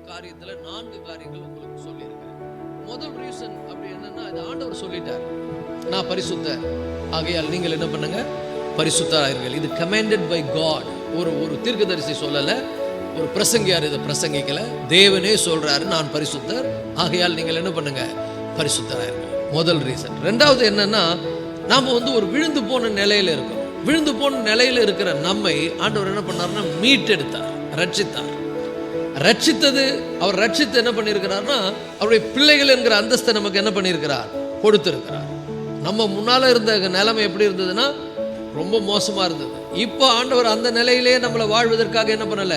காரியத்துல 4 காரியங்கள் உங்களுக்கு சொல்லியிருக்கேன். முதல் ரீசன் அப்படி என்னன்னா, இது ஆண்டவர் சொல்லிட்டார், நான் பரிசுத்தர், ஆகையால் நீங்கள் என்ன பண்ணுங்க, பரிசுத்தராயிருங்கள். இது கமாண்டட் பை காட். ஒரு தீர்க்கதரிசி சொல்லல, ஒரு பிரசங்கியார் இதை பிரசங்கிக்கல, தேவனே சொல்றாரு, நான் பரிசுத்தர், ஆகையால் நீங்கள் என்ன பண்ணுங்க, பரிசுத்தராயிருங்கள். முதல் ரீசன். ரெண்டாவது என்னன்னா, நாம ஒரு விழுந்து போன நிலையில இருக்கோம். விழுந்து போன நிலையில இருக்கிற நம்மை ஆண்டவர் என்ன பண்ணார்னா மீட்டெடுத்தார், ரட்சித்தார். ரட்சித்தது, அவர் ரட்சித்து என்ன பண்ணியிருக்கிறார்னா, அவருடைய பிள்ளைகள் என்கிற அந்தஸ்தை நமக்கு என்ன பண்ணியிருக்கிறார், கொடுத்திருக்கிறார். நம்ம முன்னால இருந்த நிலைமை எப்படி இருந்ததுன்னா ரொம்ப மோசமா இருந்தது. இப்போ ஆண்டவர் அந்த நிலையிலே நம்மளை வாழ்வதற்காக என்ன பண்ணல,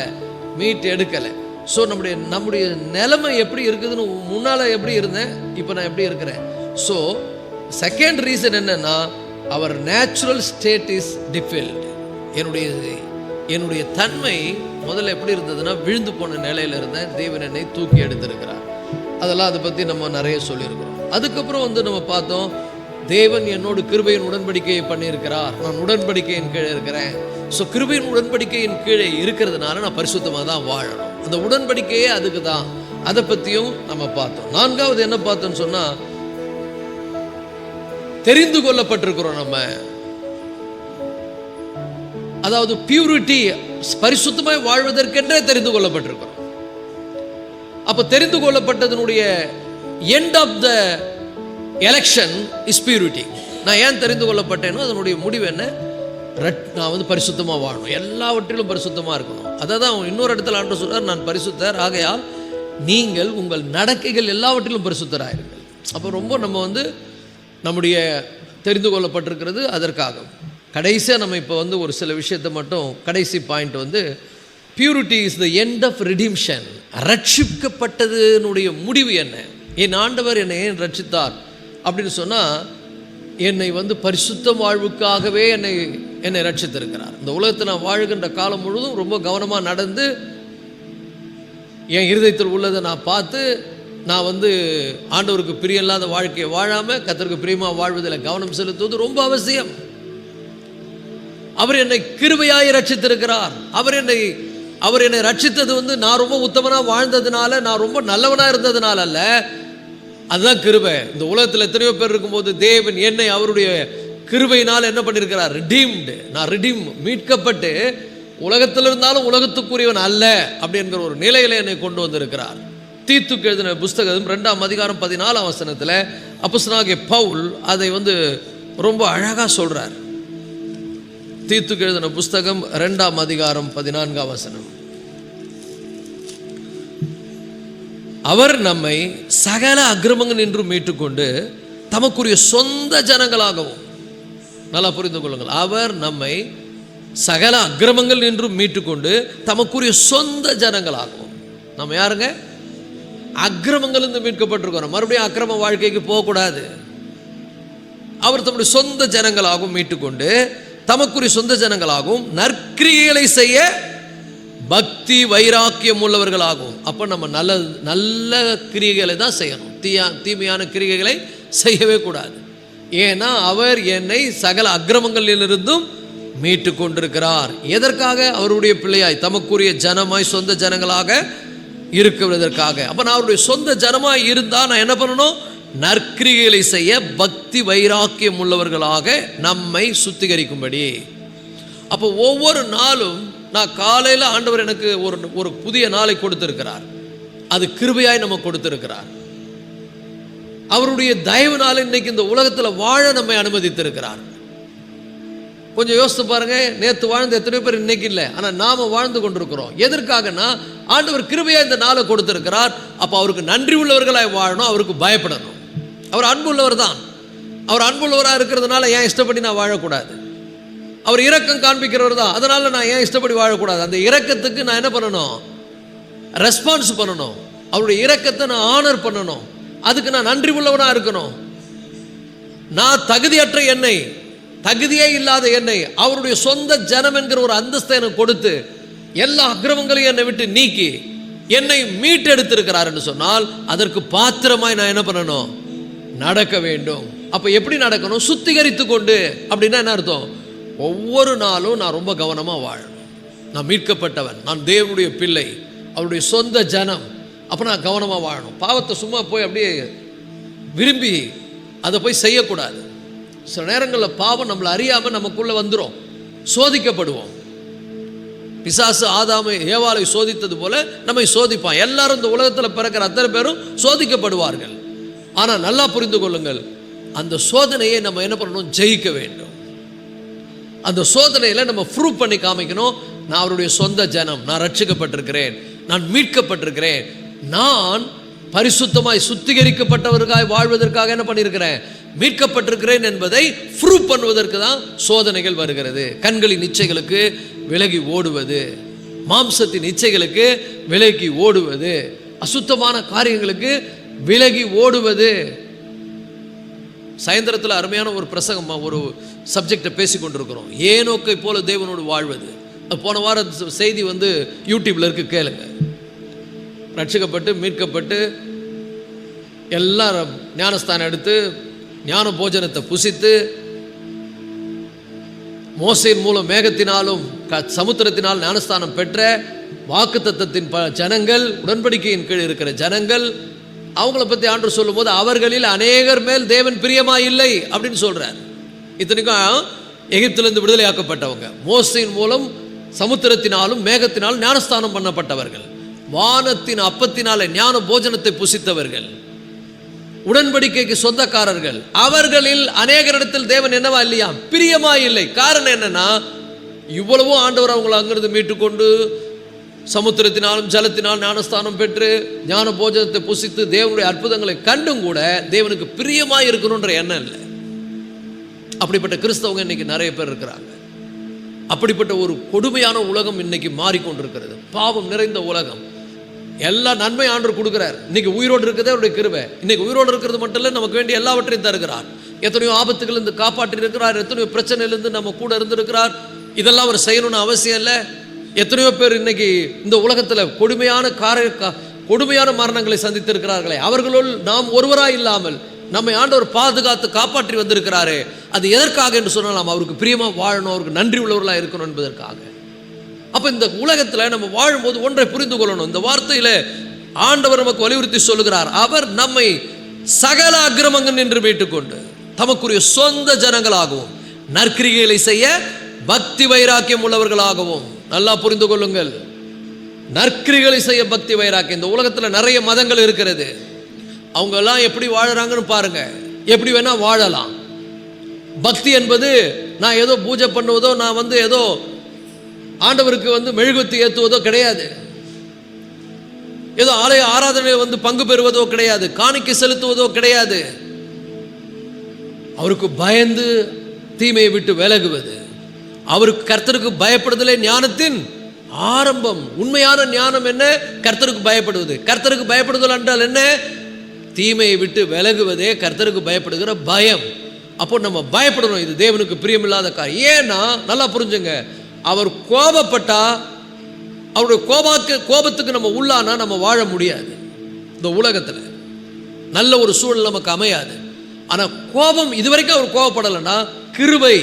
மீட் எடுக்கல. ஸோ நம்முடைய நிலைமை எப்படி இருக்குதுன்னு, முன்னால எப்படி இருந்தேன், இப்போ நான் எப்படி இருக்கிறேன். ஸோ செகண்ட் ரீசன் என்னன்னா, அவர் நேச்சுரல் ஸ்டேட் இஸ் டிஃபில்ட். என்னுடைய தன்மை முதல்ல எப்படி இருந்ததுன்னா, விழுந்து போன நிலையில இருந்தேன், தேவன் என்னை தூக்கி எடுத்திருக்கிறார். அதெல்லாம் அதை பற்றி நம்ம நிறைய சொல்லியிருக்கிறோம். அதுக்கப்புறம் நம்ம பார்த்தோம், தேவன் என்னோடு கிருபையின் உடன்படிக்கையை பண்ணியிருக்கிறார், நான் உடன்படிக்கையின் கீழே இருக்கிறேன். ஸோ கிருபையின் உடன்படிக்கையின் கீழே இருக்கிறதுனால நான் பரிசுத்தமாக தான் வாழணும். அந்த உடன்படிக்கையே அதுக்கு தான். அதை பற்றியும் நம்ம பார்த்தோம். நான்காவது என்ன பார்த்தோம்னு சொன்னால், தெரிந்து கொள்ளப்பட்டிருக்கிறோம் நம்ம. அதாவது பியூரிட்டி, பரிசுத்தமாய் வாழ்வதற்கென்றே தெரிந்து கொள்ளப்பட்டிருக்கிறோம். அப்ப தெரிந்து கொள்ளப்பட்டதனுடைய end of the election is purity. நான் ஏன் தெரிந்து கொள்ளப்பட்டேனோ அதனுடைய முடிவு என்ன, நான் பரிசுத்தமா வாழணும், எல்லாவற்றிலும் பரிசுத்தமா இருக்கணும். அதான் இன்னொரு இடத்துல ஆண்டவர் சொல்றார், நான் பரிசுத்தர், ஆகையால் நீங்கள் உங்கள் நடக்கைகள் எல்லாவற்றிலும் பரிசுத்தராயிருங்கள். அப்போ ரொம்ப நம்ம நம்முடைய தெரிந்து கொள்ளப்பட்டிருக்கிறது அதற்காக. கடைசியாக நம்ம இப்போ ஒரு சில விஷயத்தை மட்டும், கடைசி point purity is the end of redemption. ரட்சிக்கப்பட்டதனுடைய முடிவு என்ன, என் ஆண்டவர் என்னை ஏன் ரட்சித்தார் அப்படின்னு சொன்னால், என்னை பரிசுத்த வாழ்வுக்காகவே என்னை ரட்சித்திருக்கிறார். இந்த உலகத்தில் நான் வாழ்கின்ற காலம் முழுவதும் ரொம்ப கவனமாக நடந்து, என் இருதயத்தில் உள்ளதை நான் பார்த்து, நான் ஆண்டவருக்கு பிரியம் இல்லாத வாழ்க்கையை வாழாமல் கர்த்தருக்கு பிரியமாக வாழ்வதில் கவனம் செலுத்துவது ரொம்ப அவசியம். அவர் என்னை கிருபையாய் ரட்சித்திருக்கிறார். அவர் என்னை ரட்சித்தது நான் ரொம்ப உத்தமனாக வாழ்ந்ததுனால, நான் ரொம்ப நல்லவனாக இருந்ததுனால அல்ல, அதுதான் கிருபை. இந்த உலகத்தில் எத்தனையோ பேர் இருக்கும்போது தேவன் என்னை அவருடைய கிருபையினால் என்ன பண்ணியிருக்கிறார், ரிடீம்டு. நான் மீட்கப்பட்டு உலகத்தில் இருந்தாலும் உலகத்துக்குரியவன் அல்ல அப்படிங்கிற ஒரு நிலையில என்னை கொண்டு வந்திருக்கிறார். தீத்துக்கு எழுதின புஸ்தகம் 2ஆம் அதிகாரம் 14ஆம் வசனத்தில் அப்போஸ்தலனாகிய பவுல் அதை ரொம்ப அழகாக சொல்றார். தீத்துக்கு எழுதின புஸ்தகம் 2ஆம் அதிகாரம் 14ஆம் வசனம். அவர் நம்மை சகல அக்கிரமங்கள் நின்று மீட்டுக்கொண்டு தமக்குரிய சொந்த ஜனங்களாகவும், நல்லா புரிந்து கொள்ளுங்கள், அவர் நம்மை சகல அக்கிரமங்கள் நின்று மீட்டுக்கொண்டு தமக்குரிய சொந்த ஜனங்களாகவும். நம்ம யாருங்க, அக்கிரமங்கள் இருந்து மீட்கப்பட்டிருக்கிறோம். மறுபடியும் அக்கிரம வாழ்க்கைக்கு போகக்கூடாது. அவர் தம்முடைய சொந்த ஜனங்களாகவும் மீட்டுக்கொண்டு தமக்குரிய சொந்த ஜனங்களாகவும் நற்கிரியைகளை செய்ய பக்தி வைராக்கியம் உள்ளவர்களாகும். அப்போ நம்ம நல்ல கிரியைகளை தான் செய்யணும், தீமையான கிரியைகளை செய்யவே கூடாது. ஏன்னா அவர் என்னை சகல அக்கிரமங்களிலிருந்தும் மீட்டு கொண்டிருக்கிறார். எதற்காக, அவருடைய பிள்ளையாய் தமக்குரிய ஜனமாய் சொந்த ஜனங்களாக இருக்கிறதற்காக. அப்போ நான் அவருடைய சொந்த ஜனமாய் இருந்தால் நான் என்ன பண்ணணும், நற்கிரிகளை செய்ய பக்தி வைராக்கியம் உள்ளவர்களாக நம்மை சுத்திகரிக்கும்படி. அப்போ ஒவ்வொரு நாளும் நான் காலையில் ஆண்டவர் எனக்கு ஒரு புதிய நாளை கொடுத்திருக்கிறார். அது கிருபையாய் நம்ம கொடுத்திருக்கிறார். அவருடைய தயவுனால இன்னைக்கு இந்த உலகத்தில் வாழ நம்மை அனுமதித்திருக்கிறார். கொஞ்சம் யோசித்து பாருங்க, நேற்று வாழ்ந்த எத்தனையோ பேர் இன்னைக்கு இல்லை. ஆனால் நாம வாழ்ந்து கொண்டிருக்கிறோம். எதற்காகனா ஆண்டவர் கிருபையா இந்த நாளை கொடுத்திருக்கிறார். அப்போ அவருக்கு நன்றி உள்ளவர்களாய் வாழணும், அவருக்கு பயப்படணும். அவர் அன்புள்ளவர் தான். அவர் அன்புள்ளவராக இருக்கிறதுனால ஏன் இஷ்டப்படி நான் வாழக்கூடாது? அவர் இரக்கம் காண்பிக்கிறவர் தான், அதனால நான் ஏன் இஷ்டப்படி வாழக்கூடாது? அந்த இரக்கத்துக்கு நான் என்ன பண்ணணும்? ரெஸ்பான்ஸ் பண்ணணும். அவருடைய இரக்கத்தை நான் ஆனர் பண்ணணும். அதுக்கு நான் நன்றி உள்ளவனாக இருக்கணும். நான் தகுதியற்ற என்னை, தகுதியே இல்லாத என்னை அவருடைய சொந்த ஜனம் என்கிற ஒரு அந்தஸ்தை எனக்கு கொடுத்து எல்லா அக்கிரமங்களையும் என்னை விட்டு நீக்கி என்னை மீட்டெடுத்திருக்கிறார் என்று சொன்னால் அதற்கு பாத்திரமாய் நான் என்ன பண்ணணும்? நடக்க வேண்டும். அப்போ எப்படி நடக்கணும்? சுத்திகரித்து கொண்டு. அப்படின்னா என்ன அர்த்தம்? ஒவ்வொரு நாளும் நான் ரொம்ப கவனமாக வாழணும். நான் மீட்கப்பட்டவன், நான் தேவனுடைய பிள்ளை, அவருடைய சொந்த ஜனம். அப்போ நான் கவனமாக வாழணும். பாவத்தை சும்மா போய் அப்படியே விரும்பி அதை போய் செய்யக்கூடாது. சில நேரங்களில் பாவம் நம்மளை அறியாமல் நமக்குள்ளே வந்துடும், சோதிக்கப்படுவோம். பிசாசு ஆதாமை ஏவாளை சோதித்தது போல நம்மை சோதிப்பான். எல்லாரும் இந்த உலகத்தில் பிறக்கிற அத்தனை பேரும் சோதிக்கப்படுவார்கள். ஆனால் நல்லா புரிந்து கொள்ளுங்கள், அந்த சோதனையை நம்ம என்ன பண்ணணும்? ஜெயிக்க வேண்டும். அந்த சோதனையில் நம்ம ப்ரூவ் பண்ணி காமிக்கணும், நான் அவருடைய சொந்த ஜனம், நான் ரட்சிக்கப்பட்டிருக்கிறேன், நான் மீட்கப்பட்டிருக்கிறேன், நான் பரிசுத்தமாய் சுத்திகரிக்கப்பட்டவர்களாய் வாழ்வதற்காக என்ன பண்ணியிருக்கிறேன்? மீட்கப்பட்டிருக்கிறேன் என்பதை ப்ரூவ் பண்ணுவதற்கு தான் சோதனைகள் வருகிறது. கண்களின் இச்சைகளுக்கு விலகி ஓடுவது, மாம்சத்தின் இச்சைகளுக்கு விலகி ஓடுவது, அசுத்தமான காரியங்களுக்கு விலகி ஓடுவது. சாயந்தரத்தில் அருமையான ஒரு பிரசங்கம், ஒரு சப்ஜெக்டை பேசி கொண்டிருக்கிறோம், ஏனோக்கை போல தேவனோடு வாழ்வது. போன வார செய்தி யூடியூப்ல இருக்கு, கேளுங்க. ரட்சிக்கப்பட்டு மீட்கப்பட்டு எல்லாரும் ஞானஸ்தானம் எடுத்து ஞான போஜனத்தை புசித்து மோசையின் மூலம் மேகத்தினாலும் சமுத்திரத்தினால் ஞானஸ்தானம் பெற்ற வாக்குத்தத்தத்தின் ஜனங்கள், உடன்படிக்கையின் கீழ் இருக்கிற ஜனங்கள், அவங்கள பற்றி ஆண்டவர் சொல்லும் போது அவர்களில் அநேகர் மேல் தேவன் பிரியமாய் இல்லை அப்படின்னு சொல்றார். இத்தனைக்கும் எகிப்திலிருந்து விடுதலையாக்கப்பட்டவங்க, மோசையின் மூலம் சமுத்திரத்தினாலும் மேகத்தினாலும் ஞானஸ்தானம் பண்ணப்பட்டவர்கள், வானத்தின் அப்பத்தினாலே ஞான போஜனத்தை புசித்தவர்கள், உடன்படிக்கைக்கு சொந்தக்காரர்கள். அவர்களில் அநேகரிடத்தில் தேவன் என்னவா இல்லையா? பிரியமா இல்லை. காரணம் என்னன்னா, இவ்வளவோ ஆண்டவர் அவங்களை அங்கிருந்து மீட்டுக்கொண்டு சமுத்திரத்தினாலும் ஜலத்தினால் ஞானஸ்தானம் பெற்று ஞான போஜனத்தை புசித்து தேவனுடைய அற்புதங்களை கண்டும் கூட தேவனுக்கு பிரியமா இருக்கணும்ன்ற எண்ணம் இல்லை. அப்படிப்பட்ட கிறிஸ்தவங்க இன்னைக்கு நிறைய பேர் இருக்கிறாங்க. அப்படிப்பட்ட ஒரு கொடுமையான உலகம் இன்னைக்கு மாறிக்கொண்டிருக்கிறது. பாவம் நிறைந்த உலகம். எல்லா நன்மை ஆண்டவர் கொடுக்கிறார். இன்னைக்கு உயிரோடு இருக்கிறதே அவருடைய கிருபை. இன்னைக்கு உயிரோடு இருக்கிறது மட்டும் இல்லை, நமக்கு வேண்டிய எல்லாவற்றையும் தருகிறார். எத்தனையோ ஆபத்துகள் இருந்து காப்பாற்றி இருக்கிறார், எத்தனையோ பிரச்சனையிலிருந்து நம்ம கூட இருந்திருக்கிறார். இதெல்லாம் அவர் செய்யணும்னு அவசியம் இல்லை. எத்தனையோ பேர் இன்னைக்கு இந்த உலகத்தில் கொடுமையான மரணங்களை சந்தித்திருக்கிறார்களே, அவர்களுள் நாம் ஒருவராய் இல்லாமல் நம்மை ஆண்டவர் பாதுகாத்து காப்பாற்றி வந்திருக்கிறாரே, அது எதற்காக என்று சொன்னால் அவருக்கு பிரியமாக வாழணும், அவருக்கு நன்றி உள்ளவர்களாக இருக்கணும் என்பதற்காக. அப்போ இந்த உலகத்தில் நம்ம வாழும்போது ஒன்றை புரிந்து கொள்ளணும். இந்த வார்த்தையில் ஆண்டவர் நமக்கு வலியுறுத்தி சொல்லுகிறார், அவர் நம்மை சகல அக்கிரமங்கள் நின்று மீட்டுக்கொண்டு தமக்குரிய சொந்த ஜனங்களாகவும் நற்கிரிகளை செய்ய பக்தி வைராக்கியம் உள்ளவர்களாகவும். நல்லா புரிந்து கொள்ளுங்கள், நற்கிரிகளை செய்ய பக்தி வைராக்கியம். இந்த உலகத்தில் நிறைய மதங்கள் இருக்கிறது. அவங்க எல்லாம் எப்படி வாழறாங்கன்னு பாருங்க. எப்படி வேணா வாழலாம். பக்தி என்பது நான் ஏதோ பூஜை பண்ணுவதோ, நான் ஏதோ ஆண்டவருக்கு மெழுகுவத்தி ஏற்றுவதோ கிடையாது. ஏதோ ஆலய ஆராதனையில் பங்கு பெறுவதோ கிடையாது, காணிக்கை செலுத்துவதோ கிடையாது. அவருக்கு பயந்து தீமையை விட்டு விலகுவது, அவருக்கு கர்த்தருக்கு பயப்படுதலே ஞானத்தின் ஆரம்பம். உண்மையான ஞானம் என்ன? கர்த்தருக்கு பயப்படுவது. கர்த்தருக்கு பயப்படுதல் என்றால் என்ன? தீமையை விட்டு விலகுவதே கர்த்தருக்கு பயப்படுகிற பயம். அப்போ நம்ம பயப்படணும். இது தேவனுக்கு பிரியமில்லாத காரியம். ஏன்னா நல்லா புரிஞ்சுங்க, அவர் கோபப்பட்டா, அவருடைய கோபத்துக்கு நம்ம உள்ளானா நம்ம வாழ முடியாது. இந்த உலகத்தில் நல்ல ஒரு சூழல் நமக்கு அமையாது. ஆனால் கோபம், இதுவரைக்கும் அவர் கோபப்படலைன்னா கிருபை,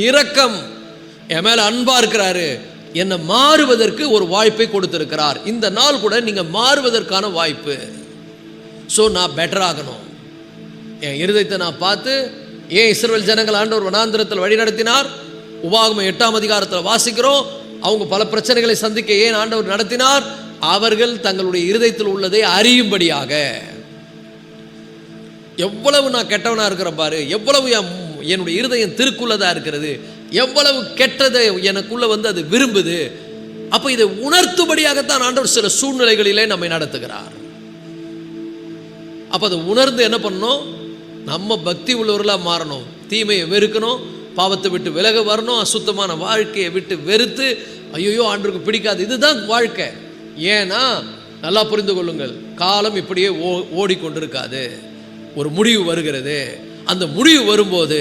இரக்கம், என் மேல அன்பா இருக்கிறாரு, என்னை மாறுவதற்கு ஒரு வாய்ப்பை கொடுத்திருக்கிறார். இந்த நாள் கூட நீங்க மாறுவதற்கான வாய்ப்பு. ஸோ நான் பெட்டர் ஆகணும். என் இருதயத்தை நான் பார்த்து, ஏன் இஸ்ரவேல் ஜனங்கள் ஆண்டவர் வனாந்திரத்தில் வழி நடத்தினார்? உபாகமம் 8ஆம் அதிகாரத்தில் வாசிக்கிறோம். அவங்க பல பிரச்சனைகளை சந்திக்க ஏன் ஆண்டவர் நடத்தினார்? அவர்கள் தங்களுடைய இருதயத்தில் உள்ளதை அறியும்படியாக. எவ்வளவு நான் கெட்டவனா இருக்கிற பாரு, எவ்வளவு என்னுடைய இருதயம் திருக்குள்ளதா இருக்கிறது, எவ்வளவு கெட்டதை எனக்குள்ள வந்து அது விரும்புது. அப்ப இதை உணர்த்தும்படியாகத்தான் ஆண்டவர் சில சூழ்நிலைகளிலே நம்மை நடத்துகிறார். அப்ப அதை உணர்ந்து என்ன பண்ணணும்? நம்ம பக்தி உள்ளவர்களா மாறணும், தீமையை வெறுக்கணும், பாவத்தை விட்டு விலக வரணும், அசுத்தமான வாழ்க்கையை விட்டு வெறுத்து ஐயோ ஆண்டவருக்கு பிடிக்காது, இதுதான் வாழ்க்கை. ஏன்னா நல்லா புரிந்து கொள்ளுங்கள், காலம் இப்படியே ஓடிக்கொண்டிருக்காது. ஒரு முடிவு வருகிறது. அந்த முடிவு வரும்போது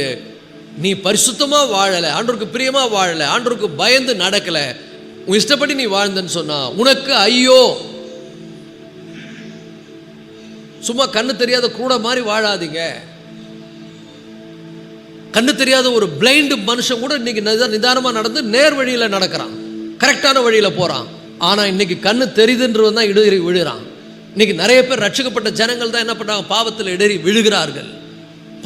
நீ பரிசுத்தமா வாழலை, ஆண்டவருக்கு பிரியமா வாழலை, ஆண்டவருக்கு பயந்து நடக்கல, உன் இஷ்டப்படி நீ வாழ்ந்தன்னு சொன்னா உனக்கு ஐயோ. சும்மா கண்ணு தெரியாத கூட மாதிரி வாழாதீங்க. கண்ணு தெரியாத ஒரு பிளைண்டு மனுஷன் கூட இன்னைக்கு நிதானமா நடந்து நேர் வழியில நடக்கிறான், கரெக்டான வழியில போறான். ஆனா இன்னைக்கு கண்ணு தெரியுதுன்றவன் தான் இடறி விழுகிறான். இன்னைக்கு நிறைய பேர் ரட்சிக்கப்பட்ட ஜனங்கள் தான் என்ன பண்றாங்க? பாவத்தில் இடறி விழுகிறார்கள்,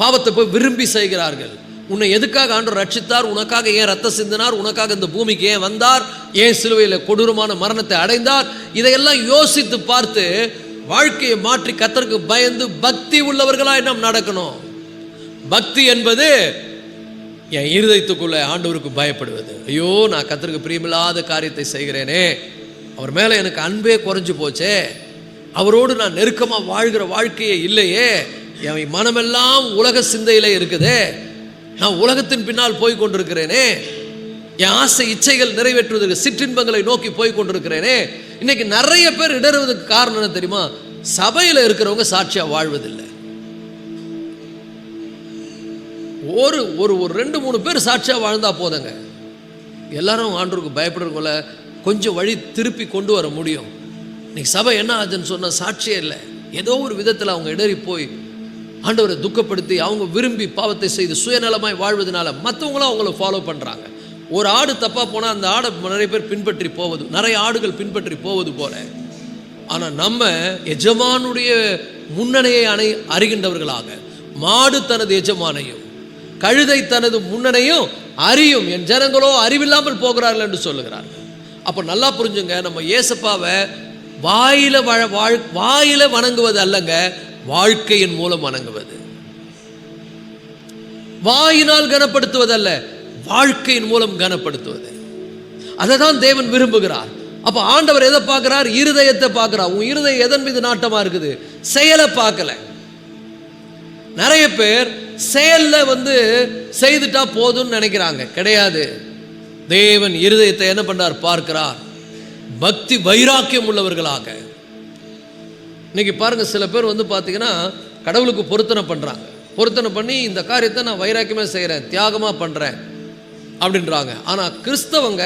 பாவத்தை போய் விரும்பி செய்கிறார்கள். உன்னை எதுக்காக ஆண்டவர் ரட்சித்தார்? உனக்காக ஏன் ரத்த சிந்தினார்? உனக்காக இந்த பூமிக்கு ஏன் வந்தார்? ஏன் சிலுவையில் கொடூரமான மரணத்தை அடைந்தார்? இதையெல்லாம் யோசித்து பார்த்து வாழ்க்கையை மாற்றி கர்த்தருக்கு பயந்து பக்தி உள்ளவர்களாய் நாம் நடக்கணும். பக்தி என்பது என் இருதயத்துக்குள்ள ஆண்டவருக்கு பயப்படுவது. ஐயோ நான் கர்த்தருக்கு பிரியமில்லாத காரியத்தை செய்கிறேனே, அவர் மேலே எனக்கு அன்பே குறைஞ்சு போச்சே, அவரோடு நான் நெருக்கமாக வாழ்கிற வாழ்க்கையே இல்லையே, என் மனமெல்லாம் உலக சிந்தையிலே இருக்குதே, நான் உலகத்தின் பின்னால் போய் கொண்டிருக்கிறேனே, என் ஆசை இச்சைகள் நிறைவேற்றுவதற்கு சிற்றின்பங்களை நோக்கி போய் கொண்டிருக்கிறேனே. இன்னைக்கு நிறைய பேர் இடறுவதற்கு காரணம் என்ன தெரியுமா? சபையில் இருக்கிறவங்க சாட்சியா வாழ்வதில்லை. ஒரு ஒரு ஒரு 2-3 பேர் சாட்சியா வாழ்ந்தா போதுங்க, எல்லாரும் ஆண்டவருக்கு பயப்படுறவங்கள கொஞ்சம் வழி திருப்பி கொண்டு வர முடியும். இன்னைக்கு சபை என்ன ஆச்சுன்னு சொன்ன சாட்சியே இல்லை. ஏதோ ஒரு விதத்தில் அவங்க இடறி போய் ஆண்டவரை துக்கப்படுத்தி அவங்க விரும்பி பாவத்தை செய்து சுயநலமாய் வாழ்வதனால மற்றவங்களும் அவங்கள ஃபாலோ பண்ணுறாங்க. ஒரு ஆடு தப்பாக போனால் அந்த ஆடை நிறைய பேர் பின்பற்றி போவது, நிறைய ஆடுகள் பின்பற்றி போவது போல. ஆனால் நம்ம எஜமானுடைய முன்னணையை அறிகின்றவர்களாக, மாடு தனது எஜமானையும் கழுதை தனது முன்னணையும் அறியும், என் ஜனங்களோ அறிவில்லாமல் போகிறார்கள் என்று சொல்லுகிறார்கள். அப்போ நல்லா புரிஞ்சுங்க, நம்ம ஏசப்பாவை வாயில வணங்குவது அல்லங்க, வாழ்க்கையின் மூலம் வணங்குவது. வாயினால் கனப்படுத்துவதல்ல, வாழ்க்கையின் மூலம் கனப்படுத்துவது. அதை தான் தேவன் விரும்புகிறார். அப்ப ஆண்டவர் எதை பார்க்கிறார்? இருதயத்தை பார்க்கிறார். உன் இருதயம் எதன் மீது நாட்டமா இருக்குது? செயலை பார்க்கல. நிறைய பேர் செயல்ல செய்துட்டா போதும்னு நினைக்கிறாங்க. கிடையாது. தேவன் இருதயத்தை என்ன பண்றார்? பார்க்கிறார். பக்தி வைராக்கியம் உள்ளவர்களாக. இன்னைக்கு பாருங்க, சில பேர் பார்த்தீங்கன்னா கடவுளுக்கு பொருத்தனை பண்றாங்க. பொருத்தனை பண்ணி இந்த காரியத்தை நான் வைராக்கியமா செய்கிறேன், தியாகமா பண்றேன் அப்படின்றாங்க. ஆனா கிறிஸ்தவங்க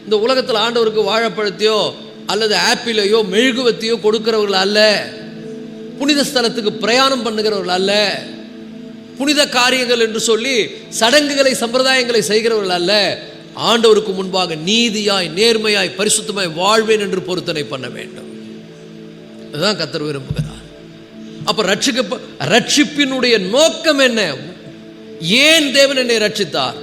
இந்த உலகத்தில் ஆண்டவருக்கு வாழைப்பழத்தையோ அல்லது ஆப்பிளையோ மெழுகுவத்தையோ கொடுக்கிறவர்கள் அல்ல, புனித ஸ்தலத்துக்கு பிரயாணம் பண்ணுகிறவர்கள் அல்ல, புனித காரியங்கள் என்று சொல்லி சடங்குகளை சம்பிரதாயங்களை செய்கிறவர்கள் அல்ல. ஆண்டவருக்கு முன்பாக நீதியாய் நேர்மையாய் பரிசுத்தமாய் வாழ்வேன் என்று பொருத்தனை பண்ண வேண்டும். அதுதான் கர்த்தர் விரும்புகிறார். அப்ப ரட்சிப்பினுடைய நோக்கம் என்ன? ஏன் தேவன் என்னை ரட்சித்தார்?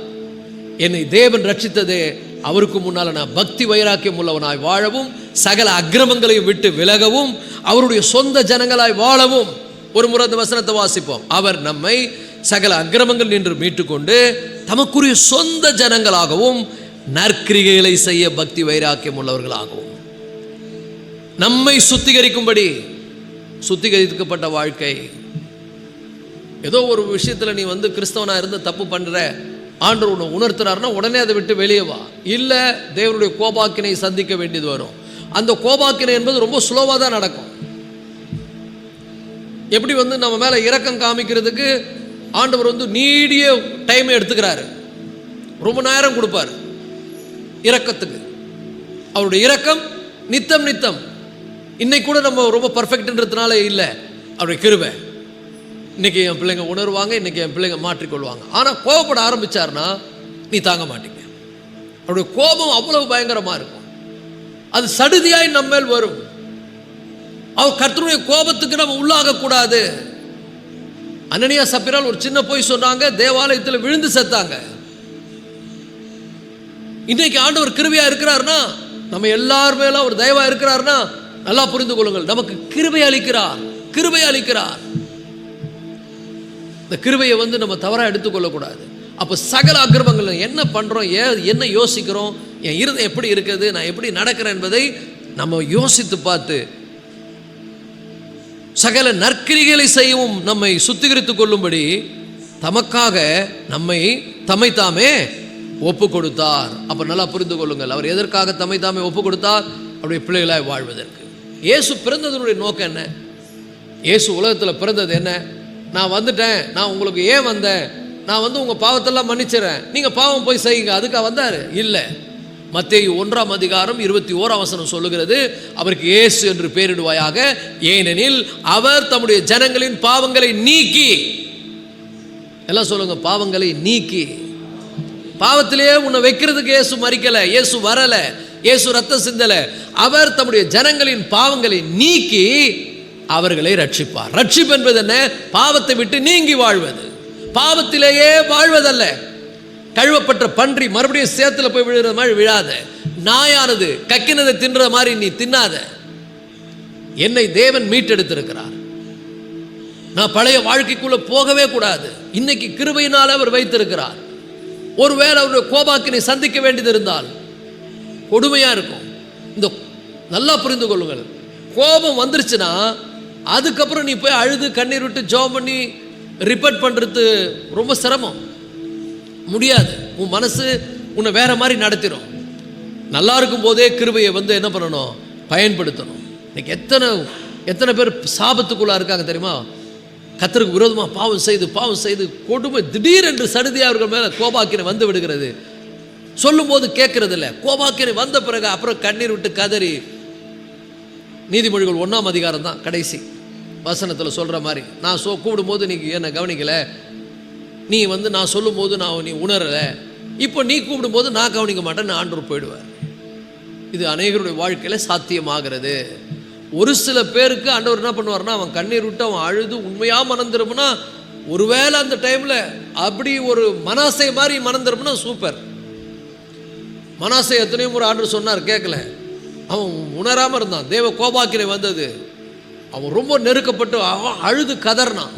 என்னை தேவன் ரட்சித்ததே அவருக்கு முன்னால நான் பக்தி வைராக்கியம் உள்ளவனாய் வாழவும், சகல அக்கிரமங்களையும் விட்டு விலகவும், அவருடைய சொந்த ஜனங்களாய் வாழவும். ஒரு முறை அந்த வசனத்தை வாசிப்போம். அவர் நம்மை சகல அக்கிரமங்கள் நின்று மீட்டுக்கொண்டு தமக்குரிய சொந்த ஜனங்களாகவும் நற்கிரிகைகளை செய்ய பக்தி வைராக்கியம் உள்ளவர்களாகவும் நம்மை சுத்திகரிக்கும்படி. சுத்திகரிக்கப்பட்ட வாழ்க்கை. ஏதோ ஒரு விஷயத்துல நீ கிறிஸ்தவனா இருந்து தப்பு பண்ற, ஆண்டவர் உன்னை உணர்த்துறாருன்னா உடனே அதை விட்டு வெளியே வா. இல்லை, தேவனுடைய கோபாக்கினை சந்திக்க வேண்டியது வரும். அந்த கோபாக்கினை என்பது ரொம்ப ஸ்லோவாக தான் நடக்கும். எப்படி நம்ம மேலே இரக்கம் காமிக்கிறதுக்கு ஆண்டவர் நீடிய டைம் எடுத்துக்கிறாரு, ரொம்ப நேரம் கொடுப்பார் இரக்கத்துக்கு. அவருடைய இரக்கம் நித்தம் நித்தம். இன்னைக்கு கூட நம்ம ரொம்ப பர்ஃபெக்ட்ன்றதுனால இல்லை, அவருடைய கிருபை. இன்னைக்கு என் பிள்ளைங்க உணர்வாங்க, இன்னைக்கு என் பிள்ளைங்க மாற்றிக்கொள்வாங்க. ஆனால் கோபப்பட ஆரம்பிச்சார்னா நீ தாங்க மாட்டீங்க. அவருடைய கோபம் அவ்வளவு பயங்கரமா இருக்கும், அது சடுதியாய் நம்ம மேல் வரும். அவர் கர்த்தருடைய கோபத்துக்கு நம்ம உள்ளாக கூடாது. அனனியா சப்பிரால் ஒரு சின்ன போய் சொன்னாங்க, தேவாலயத்தில் விழுந்து செத்தாங்க. இன்னைக்கு ஆண்டவர் கிருபையா இருக்கிறார்னா, நம்ம எல்லார் மேல ஒரு தயவா இருக்கிறார்னா நல்லா புரிந்து கொள்ளுங்கள், நமக்கு கிருபை அளிக்கிறார். கிருபை அளிக்கிறார். இந்த கிருபையை நம்ம தவறா எடுத்துக்கொள்ளக்கூடாது. அப்போ சகல அக்கிரமங்கள் என்ன பண்ணுறோம், என்ன யோசிக்கிறோம், என் இருதயம் எப்படி இருக்குது, நான் எப்படி நடக்கிறேன் என்பதை நம்ம யோசித்து பார்த்து சகல நற்கிரிகளை செய்யவும் நம்மை சுத்திகரித்துக் கொள்ளும்படி தமக்காக தம்மை தாமே ஒப்பு கொடுத்தார். அப்போ நல்லா புரிந்து கொள்ளுங்கள், அவர் எதற்காக தம்மை தாமே ஒப்பு கொடுத்தார்? அவருடைய பிள்ளைகளாய் வாழ்வதற்கு. இயேசு பிறந்ததனுடைய நோக்கம் என்ன? இயேசு உலகத்தில் பிறந்தது என்ன? நான் வந்துட்டேன், நான் உங்களுக்கு ஏன் வந்தேன், நான் வந்து உங்கள் பாவத்தெல்லாம் மன்னிச்சிடறேன், நீங்கள் பாவம் போய் செய்யுங்க, அதுக்காக வந்தார்? இல்லை. மத்தேயு 1:21 சொல்லுகிறது, அவருக்கு இயேசு என்று பெயரிடுவாயாக, ஏனெனில் அவர் தம்முடைய ஜனங்களின் பாவங்களை நீக்கி, எல்லாம் சொல்லுங்க, பாவங்களை நீக்கி. பாவத்திலேயே உன்னை வைக்கிறதுக்கு இயேசு மரிக்கல, இயேசு வரல, இயேசு ரத்தம் சிந்தல. அவர் தம்முடைய ஜனங்களின் பாவங்களை நீக்கி அவர்களை ரட்சிப்பார். ரட்சிப்பு என்பது என்ன? பாவத்தை விட்டு நீங்கி வாழ்வது, பாவத்திலேயே வாழ்வதல்ல. கழுவப்பட்ட பன்றி மறுபடியும் சேத்துல போய் விழுற மாதிரி விழாத, நாயானது கக்கினதை தின்ற மாதிரி நீ தின்னாத. என்னை தேவன் மீட்டெடுத்திருக்கிறார், நான் பழைய வாழ்க்கைக்குள்ள போகவே கூடாது. இன்னைக்கு கிருபையினால் அவர் வைத்திருக்கிறார். ஒருவேளை அவருடைய கோபாக்கினை சந்திக்க வேண்டியது இருந்தால் கொடுமையா இருக்கும். இந்த நல்லா புரிந்து கொள்ளுங்கள், கோபம் வந்துருச்சுன்னா அதுக்கப்புறம் நீ போய் அழுது கண்ணீர் விட்டு ஜெபம் பண்ணி ரிப்போர்ட் பண்றது ரொம்ப சிரமம், முடியாது. உன் மனசு உன்னை வேற மாதிரி நடத்திடும். நல்லா இருக்கும் போதே கிருபையை என்ன பண்ணணும்? பயன்படுத்தணும். இன்னைக்கு எத்தனை பேர் சாபத்துக்குள்ளா இருக்காங்க தெரியுமா? கர்த்தருக்கு விரோதமாக பாவம் செய்து கொடுமை திடீரென்று சடுதியாக அவர்கள் மேலே கோபாக்கினை வந்து விடுகிறது. சொல்லும் போது கேட்கறது இல்லை. கோபாக்கினை வந்த பிறகு அப்புறம் கண்ணீர் விட்டு கதறி, நீதிமொழிகள் 1 தான் கடைசி வசனத்தில் சொல்கிற மாதிரி, நான் கூப்பிடும் போது நீ என்னை கவனிக்கலை, நீ நான் சொல்லும் போது நீ உணரலை, இப்போ நீ கூப்பிடும்போது நான் கவனிக்க மாட்டேன்னு ஆண்டவர் போயிடுவார். இது அநேகருடைய வாழ்க்கையில் சாத்தியமாகிறது. ஒரு சில பேருக்கு ஆண்டவர் என்ன பண்ணுவார்னா, அவன் கண்ணீர் விட்டு அவன் அழுது உண்மையாக மனம் திரும்பினா, ஒருவேளை அந்த டைமில் அப்படி ஒரு மனாசை மாதிரி மனம் திரும்பினா சூப்பர். மனாசை எத்தனையோ முறை ஆண்டவர் சொன்னார், கேட்கல. அவன் உணராமல் இருந்தான், தேவ கோபாக்கினை வந்தது, அவன் ரொம்ப நெருக்கப்பட்டு அவன் அழுது கதர்னான்.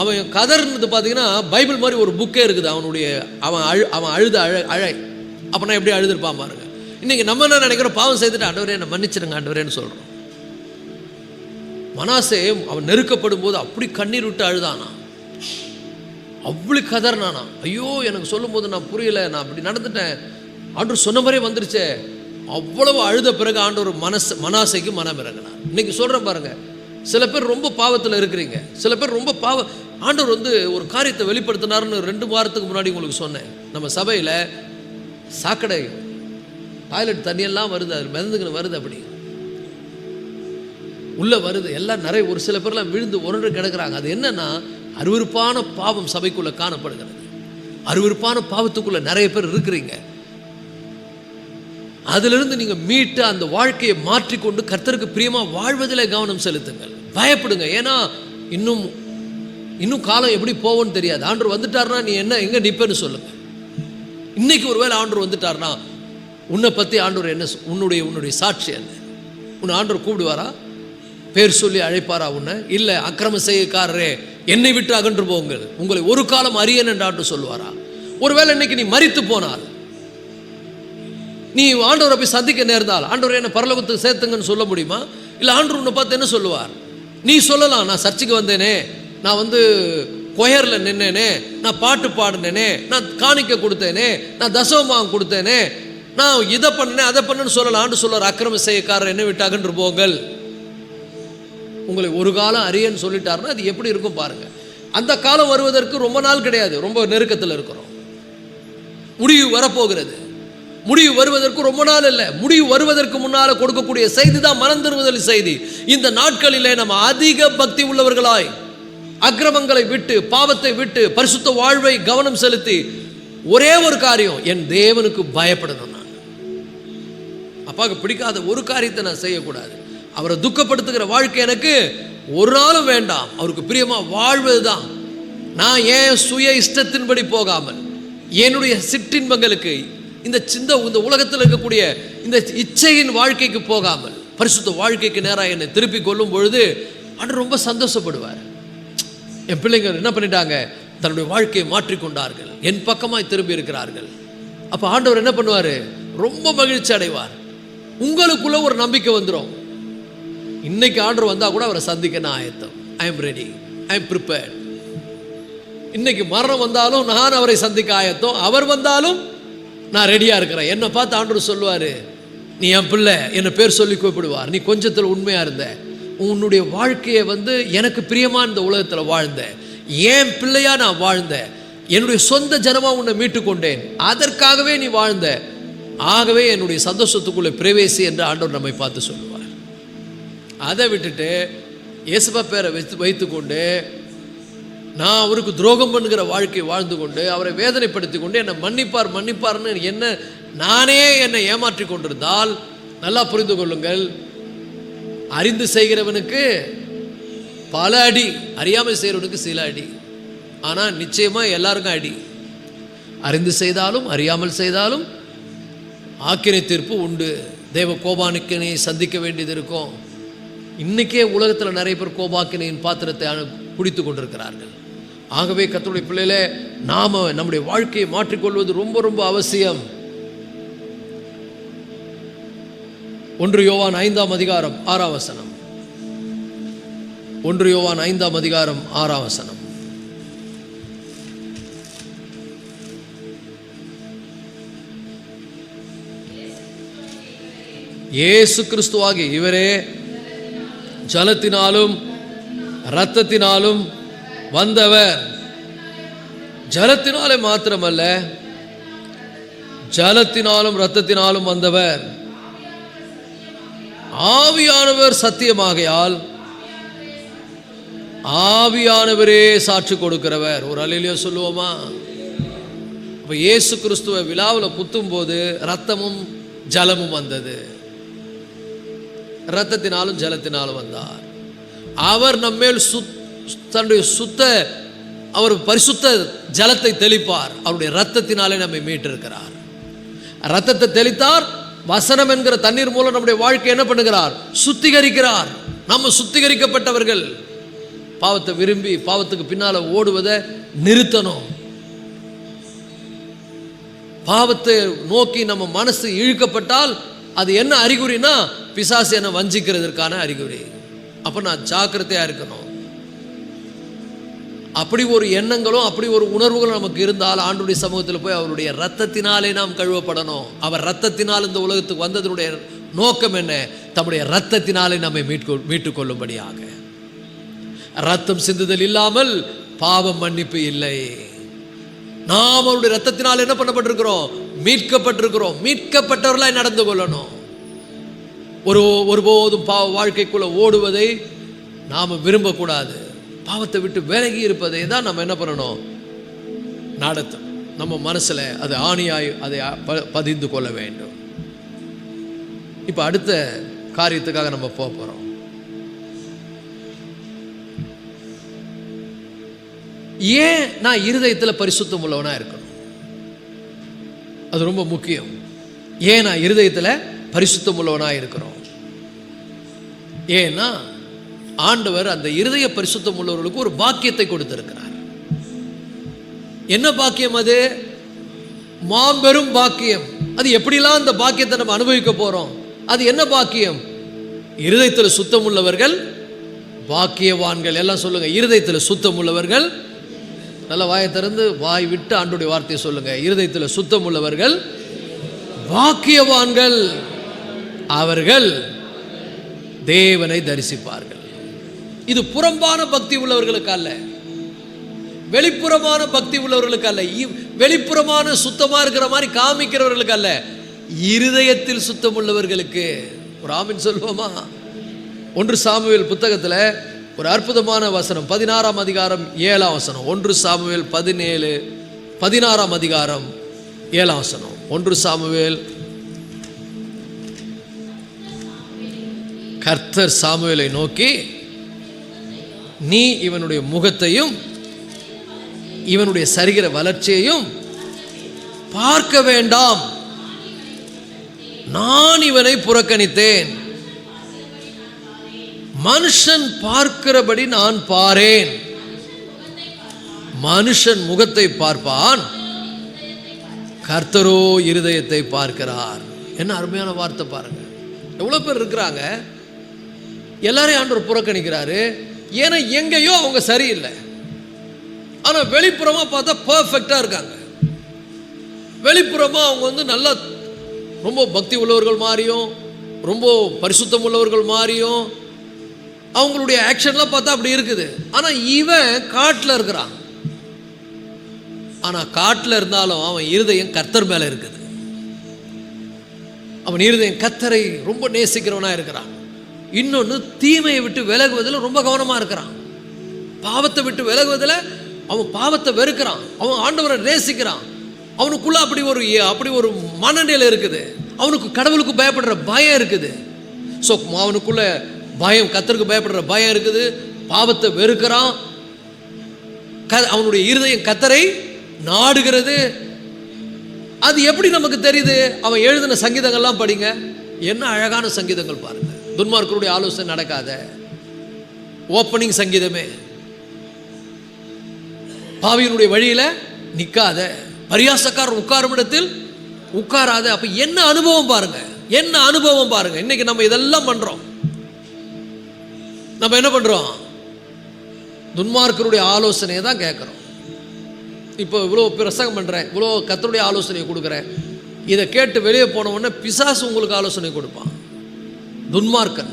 அவன் கதர்னது பார்த்தீங்கன்னா பைபிள் மாதிரி ஒரு புக்கே இருக்குது அவன் அழுத அழை. அப்போ நான் எப்படி அழுதுருப்பான் பாருங்க. இன்னைக்கு நம்ம என்ன நினைக்கிறோம்? பாவம் செய்துட்டு ஆண்டவரே என்ன மன்னிச்சிருங்க ஆண்டவரேன்னு சொல்கிறோம். மனாசே அவன் நெருக்கப்படும் போது அப்படி கண்ணீர் விட்டு அழுதானா, அவ்வளோ கதர்னானா. ஐயோ எனக்கு சொல்லும் போது நான் புரியலை, நான் அப்படி நடந்துட்டேன், ஆண்டவர் சொன்ன மாதிரியே வந்துருச்சே. அவ்வளவு அழுத பிறகு ஆண்டவர் மனாசைக்கு மனம் இறங்கினார். இன்னைக்கு சொல்கிறேன் பாருங்க, சில பேர் ரொம்ப பாவத்தில் இருக்கிறீங்க, சில பேர் ரொம்ப ஆண்டவர் ஒரு காரியத்தை வெளிப்படுத்தினார்னு 2 வாரத்துக்கு முன்னாடி உங்களுக்கு சொன்னேன். நம்ம சபையில் சாக்கடை டாய்லெட் தண்ணியெல்லாம் வருது, அது மிதந்துக்குன்னு வருது, அப்படி உள்ளே வருது எல்லாம் நிறைய. ஒரு சில பேர்லாம் விழுந்து உருண்டு கிடக்குறாங்க. அது என்னன்னா, அருவருப்பான பாவம் சபைக்குள்ளே காணப்படுகிறது. அருவருப்பான பாவத்துக்குள்ளே நிறைய பேர் இருக்கிறீங்க. அதிலிருந்து நீங்கள் மீட்டு அந்த வாழ்க்கையை மாற்றிக்கொண்டு கர்த்தருக்கு பிரியமாக வாழ்வதில் கவனம் செலுத்துங்கள். பயப்படுங்க, ஏன்னா இன்னும் காலம் எப்படி போவோன்னு தெரியாது. ஆண்டவர் வந்துட்டார்னா நீ எங்கே நிற்பேன்னு சொல்லுங்கள். இன்னைக்கு ஒருவேளை ஆண்டவர் வந்துட்டார்னா உன்னை பற்றி ஆண்டவர் என்ன, உன்னுடைய சாட்சி என்ன? உன்னை ஆண்டவர் கூப்பிடுவாரா? பேர் சொல்லி அழைப்பாரா உன்னை? இல்லை, அக்கிரம செய்யக்காரரே என்னை விட்டு அகன்று போங்கள், உங்களை ஒரு காலம் அறியேன் என்று ஆண்டவர் சொல்லுவாரா? ஒருவேளை இன்னைக்கு நீ மரித்து போனால், நீ ஆண்டவரை போய் சந்திக்க நேர்ந்தால், ஆண்டவர் என்ன பரலோகத்துக்கு சேர்த்துங்கன்னு சொல்ல முடியுமா? இல்லை ஆண்டவர் உன்னை பார்த்து என்ன சொல்லுவார்? நீ சொல்லலாம், நான் சர்ச்சுக்கு வந்தேனே, நான் கொயரில் நின்னேனே, நான் பாட்டு பாடினேனே, நான் காணிக்க கொடுத்தேனே, நான் தசமபாகம் கொடுத்தேனே, நான் இதை பண்ணேன் அதை பண்ணேன்னு சொல்லலாம். ஆண்டு சொல்லுவார், அக்கிரம செய்யக்காரர் என்னை விட்டு அகன்று போங்கள், உங்களை ஒரு காலம் அறியன்னு சொல்லிட்டாருன்னா அது எப்படி இருக்கும் பாருங்க. அந்த காலம் வருவதற்கு ரொம்ப நாள் கிடையாது, ரொம்ப நெருக்கத்தில் இருக்கிறோம். முடிவு வரப்போகிறது. முடிவு வருவதற்கு ரொம்ப நாள் இல்லை, முடிவு வருவதற்கு முன்னால் கொடுக்கக்கூடிய செய்தி தான் மனம் திரும்புதல் செய்தி. இந்த நாட்களிலே நம்ம அதிக பக்தி உள்ளவர்களாய் அக்கிரமங்களை விட்டு, பாவத்தை விட்டு, பரிசுத்த வாழ்வை கவனம் செலுத்தி ஒரே ஒரு காரியம், என் தேவனுக்கு பயப்படணும். நான் அப்பாவுக்கு பிடிக்காத ஒரு காரியத்தை நான் செய்யக்கூடாது. அவரை துக்கப்படுத்துகிற வாழ்க்கை எனக்கு ஒரு நாளும் வேண்டாம். அவருக்கு பிரியமா வாழ்வது தான். நான் ஏன் சுய இஷ்டத்தின்படி போகாமல், என்னுடைய சிற்றின்பங்களுக்கு, இந்த உலகத்தில் இருக்கக்கூடிய இந்த இச்சையின் வாழ்க்கைக்கு போகாமல் பரிசுத்த வாழ்க்கைக்கு நேராக என்னை திருப்பி கொள்ளும் பொழுது ஆண்டவர் ரொம்ப சந்தோஷப்படுவார். என் பிள்ளைங்க என்ன பண்ணிட்டாங்க? தன்னுடைய வாழ்க்கையை மாற்றிக்கொண்டார்கள், என் பக்கமாய் திரும்பி இருக்கிறார்கள். அப்போ ஆண்டவர் என்ன பண்ணுவார்? ரொம்ப மகிழ்ச்சி அடைவார். உங்களுக்குள்ள ஒரு நம்பிக்கை வந்துடும். இன்னைக்கு ஆண்டவர் வந்தால் கூட அவரை சந்திக்க நான் ஆயத்தம். I am ready, I am prepared. இன்னைக்கு மரணம் வந்தாலும் நான் அவரை சந்திக்க ஆயத்தம். அவர் வந்தாலும் நான் ரெடியாக இருக்கிறேன். என்னை பார்த்து ஆண்டவர் சொல்லுவார், நீ என் பிள்ளை, என்னை பேர் சொல்லி கூப்பிடுவார். நீ கொஞ்சத்தில் உண்மையாக இருந்த, உன்னுடைய வாழ்க்கையை எனக்கு பிரியமாக இந்த உலகத்தில் வாழ்ந்த, என் பிள்ளையா நான் வாழ்ந்த, என்னுடைய சொந்த ஜனமாக உன்னை மீட்டு கொண்டேன், அதற்காகவே நீ வாழ்ந்த, ஆகவே என்னுடைய சந்தோஷத்துக்குள்ளே பிரவேசி என்று ஆண்டவர் நம்மை பார்த்து சொல்லுவார். அதை விட்டுட்டு இயேசுவா பேரை வைத்துக்கொண்டு நான் அவருக்கு துரோகம் பண்ணுகிற வாழ்க்கை வாழ்ந்து கொண்டு அவரை வேதனைப்படுத்தி கொண்டு என்னை மன்னிப்பார்னு நானே என்னை ஏமாற்றி கொண்டிருந்தால், நல்லா புரிந்து கொள்ளுங்கள், அறிந்து செய்கிறவனுக்கு பல அடி, அறியாமல் செய்கிறவனுக்கு சில அடி. ஆனால் நிச்சயமாக எல்லாருக்கும் அடி. அறிந்து செய்தாலும் அறியாமல் செய்தாலும் ஆக்கினை தீர்ப்பு உண்டு. தேவ கோபாக்கினை சந்திக்க வேண்டியது இருக்கும். இன்றைக்கே உலகத்தில் நிறைய பேர் கோபாக்கினையின் பாத்திரத்தை குடித்து கொண்டிருக்கிறார்கள். ஆகவே கர்த்தருடைய பிள்ளைகளே, நாம் நம்முடைய வாழ்க்கையை மாற்றிக்கொள்வது ரொம்ப ரொம்ப அவசியம். 1 யோவான் 5ஆம் அதிகாரம் 6ஆம் வசனம். 1 யோவான் 5ஆம் அதிகாரம் 6ஆம் வசனம். இயேசு கிறிஸ்துவாகிய இவரே ஜலத்தினாலும் இரத்தத்தினாலும் வந்தவர். ஜலத்தினாலே மாத்திரமல்ல, ஜலத்தினாலும் இரத்தத்தினாலும் வந்தவர். ஆவியானவர் சத்தியமாகையால் ஆவியானவரே சாட்சி கொடுக்கிறவர். ஒரு அல்லேலூயா சொல்லுவோமா? அப்ப இயேசு கிறிஸ்துவை விழாவில் குத்தும் போது ரத்தமும் ஜலமும் வந்தது. இரத்தத்தினாலும் ஜலத்தினாலும் வந்தார். அவர் நம்மேல் தன்னுடைய அவர் பரிசுத்த ஜலத்தை தெளிப்பார். அவருடைய இரத்தத்தினாலே நம்மை மீட்டிருக்கிறார். இரத்தத்தை தெளித்தார். வசனம் என்கிற தண்ணீர் மூலம் நம்முடைய வாழ்க்கை என்ன பண்ணுகிறார்? சுத்திகரிக்கிறார். நம்ம சுத்திகரிக்கப்பட்டவர்கள். பாவத்தை விரும்பி பாவத்துக்கு பின்னால ஓடுவதை நிறுத்தணும். பாவத்தை நோக்கி நம்ம மனசு இழுக்கப்பட்டால் அது என்ன அறிகுறினா, பிசாசு என்ன வஞ்சிக்கிறதுக்கான அறிகுறி. அப்ப நான் ஜாக்கிரதையா இருக்கணும். அப்படி ஒரு எண்ணங்களும் அப்படி ஒரு உணர்வுகளும் நமக்கு இருந்தால் ஆண்டவருடைய சமூகத்தில் போய் அவருடைய இரத்தத்தினாலே நாம் கழுவப்படணும். அவர் இரத்தத்தினால் இந்த உலகத்துக்கு வந்ததனுடைய நோக்கம் என்ன? தம்முடைய இரத்தத்தினாலே நம்மை மீட்டுக்கொள்ளும்படியாக. இரத்தம் சிந்துதல் இல்லாமல் பாவம் மன்னிப்பு இல்லை. நாம் அவருடைய இரத்தத்தினால் என்ன பண்ணப்பட்டிருக்கிறோம்? மீட்கப்பட்டிருக்கிறோம். மீட்கப்பட்டவர்களாய் நடந்து கொள்ளணும். ஒருபோதும் பாவ வாழ்க்கைக்குள்ள ஓடுவதை நாம் விரும்பக்கூடாது. பாவத்தை விட்டு விலகி இருப்பதை தான் நம்ம என்ன பண்ணணும்? நடத்தும். நம்ம மனசில் அது ஆணியாய் அதை பதிந்து கொள்ள வேண்டும். இப்போ அடுத்த காரியத்துக்காக நம்ம போக போகிறோம். ஏன் நான் இருதயத்தில் பரிசுத்தம் உள்ளவனாக இருக்கணும்? அது ரொம்ப முக்கியம். ஏன் நான் இருதயத்தில் பரிசுத்தம் உள்ளவனாக இருக்கிறோம்? ஏன்னா ஆண்டவர் அந்த இருதய பரிசுத்தம் உள்ளவர்களுக்கு ஒரு பாக்கியத்தை கொடுத்திருக்கிறார். என்ன பாக்கியம் அது? மாபெரும் பாக்கியம். அது எப்படிலாம் அந்த பாக்கியத்தை நம்ம அனுபவிக்க போறோம்? அது என்ன பாக்கியம்? இருதயத்தில் சுத்தம் உள்ளவர்கள் பாக்கியவான்கள். எல்லாம் சொல்லுங்க, இருதயத்தில் சுத்தம் உள்ளவர்கள். நல்ல வாயை திறந்து வாய் விட்டு ஆண்டவருடைய வார்த்தையை சொல்லுங்க. இருதயத்தில் சுத்தம் உள்ளவர்கள் பாக்கியவான்கள், அவர்கள் தேவனை தரிசிப்பார்கள். இது புறம்பான பக்தி உள்ளவர்களுக்கு அல்ல, வெளிப்புறமான பக்தி உள்ளவர்களுக்கு அல்ல, வெளிப்புறமான சுத்தமா இருக்கிற மாதிரி காமிக்கிறவர்களுக்கு அல்ல, இருதயத்தில் சுத்தம் உள்ளவர்களுக்கு. ஒரு ஆமீன் சொல்லுவோமா? 1 சாமுவேல் புத்தகத்தில் ஒரு அற்புதமான வசனம், 16ஆம் அதிகாரம் 7ஆம் வசனம். 1 சாமுவேல் 16ஆம் அதிகாரம் 7ஆம் வசனம். 1 சாமுவேல். கர்த்தர் சாமுவேலை நோக்கி, நீ இவனுடைய முகத்தையும் இவனுடைய சரீர வளர்ச்சியையும் பார்க்க வேண்டாம், நான் இவனை புறக்கணித்தேன். மனுஷன் பார்க்கிறபடி நான் பாரேன், மனுஷன் முகத்தை பார்ப்பான், கர்த்தரோ இருதயத்தை பார்க்கிறார். என்ன அருமையான வார்த்தை பாருங்க. எவ்வளவு பேர் இருக்கிறாங்க, எல்லாரையும் ஆண்டவர் புறக்கணிக்கிறாரு. ஏன்னா எங்கேயோ அவங்க சரியில்லை, ஆனா வெளிப்புறமா பார்த்தா பர்ஃபெக்டா இருக்காங்க. வெளிப்புறமா அவங்க நல்லா ரொம்ப பக்தி உள்ளவர்கள் மாதிரியும், ரொம்ப பரிசுத்தம் உள்ளவர்கள் மாதிரியும் அவங்களுடைய ஆக்ஷன்லாம் பார்த்தா அப்படி இருக்குது. ஆனா இவன் காட்டில் இருக்கிறான். ஆனா காட்டில் இருந்தாலும் அவன் இருதயம் கர்த்தர் மேல இருக்குது. அவன் இருதயம் கர்த்தரை ரொம்ப நேசிக்கிறவனா இருக்கிறான். இன்னொன்று, தீமையை விட்டு விலகுவதில் ரொம்ப கவனமா இருக்கிறான். பாவத்தை விட்டு விலகுவதில் அவன் பாவத்தை வெறுக்கிறான். அவன் ஆண்டவரை நேசிக்கிறான். அவனுக்குள்ள அப்படி ஒரு மனநிலை இருக்குது. அவனுக்கு கடவுளுக்கு பயப்படுற பயம் இருக்குது. ஸோ அவனுக்குள்ள பயம், கர்த்தருக்கு பயப்படுற பயம் இருக்குது. பாவத்தை வெறுக்கிறான். அவனுடைய இருதயம் கர்த்தரை நாடுகிறது. அது எப்படி நமக்கு தெரியுது? அவன் எழுதின சங்கீதங்கள்லாம் படிங்க, என்ன அழகான சங்கீதங்கள் பாருங்க. துன்மார்க்கருடைய ஆலோசனை நடக்காத, ஓப்பனிங் சங்கீதமே. பாவியினுடைய வழியில நிற்காத, பரியாசக்காரர் உட்காரும் இடத்தில் உட்காராத. அப்ப என்ன அனுபவம் பாருங்க, என்ன அனுபவம் பாருங்க. இன்னைக்கு நம்ம இதெல்லாம் பண்றோம். நம்ம என்ன பண்றோம்? துன்மார்க்கருடைய ஆலோசனையை தான் கேட்கிறோம். இப்போ இவ்வளோ பிரசங்கம் பண்றேன், இவ்வளோ கர்த்தருடைய ஆலோசனையை கொடுக்குறேன். இதை கேட்டு வெளியே போன உடனே பிசாசு உங்களுக்கு ஆலோசனை கொடுப்பான், துன்மார்க்கன்.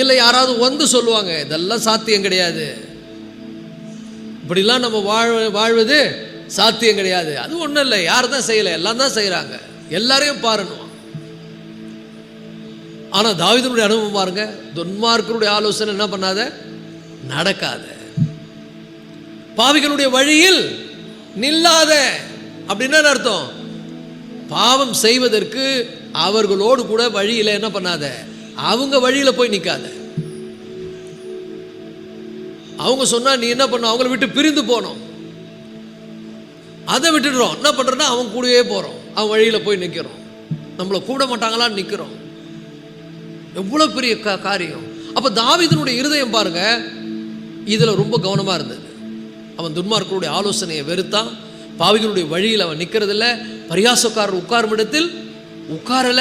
இல்லை யாராவது வந்து சொல்லுவாங்க, இதெல்லாம் சாத்தியம் கிடையாது, இப்படிலாம் நம்ம வாழ்வது சாத்தியம் கிடையாது. அது ஒன்றும் இல்லை, யார் தான் செய்யலை, எல்லாம் தான் செய்கிறாங்க, எல்லாரையும் பாருங்க. ஆனால் தாவீதுனுடைய அனுபவம் பாருங்க, துன்மார்க்கருடைய ஆலோசனை என்ன பண்ணாத, நடக்காத. பாவிகளுடைய வழியில் நில்லாத. அப்படின்னா அர்த்தம், பாவம் செய்வதற்கு அவர்களோடு கூட வழியில் என்ன பண்ணாத, அவங்க வழியில போய் நிற்காத. அவங்க சொன்னா நீ என்ன பண்ண, அவங்களை விட்டு பிரிந்து போனோம், அதை விட்டுடுறோம். என்ன பண்றோம்னா அவன் கூடவே போறோம், அவன் வழியில போய் நிற்கிறோம். நம்மளை கூட மாட்டாங்களான்னு நிற்கிறோம். எவ்வளவு பெரிய காரியம். அப்ப தாவீதினுடைய இருதயம் பாருங்க, இதுல ரொம்ப கவனமா இருந்தது. அவன் துன்மார்க்கருடைய ஆலோசனையை வெறுத்தான், பாவிகளுடைய வழியில் அவன் நிற்கிறதில்ல, பரியாசக்காரர் உட்காரும் இடத்தில் உட்காரல,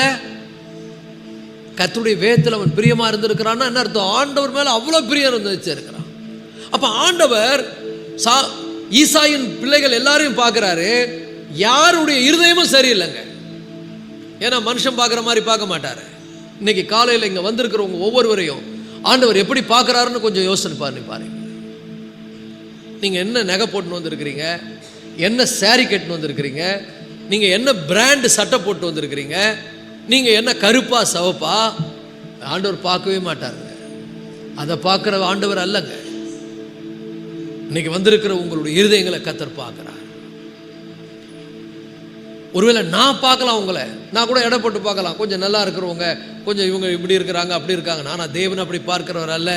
கர்த்தருடைய வேதத்தில் அவன் பிரியமா இருந்திருக்கிறான்னா என்ன அர்த்தம்? ஆண்டவர் மேல அவ்வளவு பிரியம் இருந்து வச்சிருக்கிறான். அப்ப ஆண்டவர் ஈசாயின் பிள்ளைகள் எல்லாரையும் பார்க்கிறாரு, யாருடைய இருதயமும் சரியில்லைங்க. ஏன்னா மனுஷன் பார்க்குற மாதிரி பார்க்க மாட்டாரு. இன்னைக்கு காலையில் இங்க வந்திருக்கிறவங்க ஒவ்வொருவரையும் ஆண்டவர் எப்படி பார்க்கிறாருன்னு கொஞ்சம் யோசனை பாருங்க. நீங்க என்ன நகை போட்டுன்னு வந்திருக்கிறீங்க, என்ன சாரி கட்டுன்னு வந்திருக்கிறீங்க, நீங்க என்ன பிராண்ட் சட்டை போட்டு வந்திருக்கிறீங்க, நீங்க என்ன கருப்பா சவப்பா, ஆண்டவர் பார்க்கவே மாட்டாருங்க. அதை பார்க்கிற ஆண்டவர் அல்லங்க. இன்னைக்கு வந்திருக்கிற உங்களுடைய இருதயங்களை கர்த்தர் பார்க்கிறார். ஒருவேளை நான் பார்க்கலாம், உங்களை நான் கூட எடை போட்டு பார்க்கலாம், கொஞ்சம் நல்லா இருக்கிறவங்க, கொஞ்சம் இவங்க இப்படி இருக்கிறாங்க அப்படி இருக்காங்க. ஆனால் தேவன் அப்படி பார்க்கிறவர் அல்ல.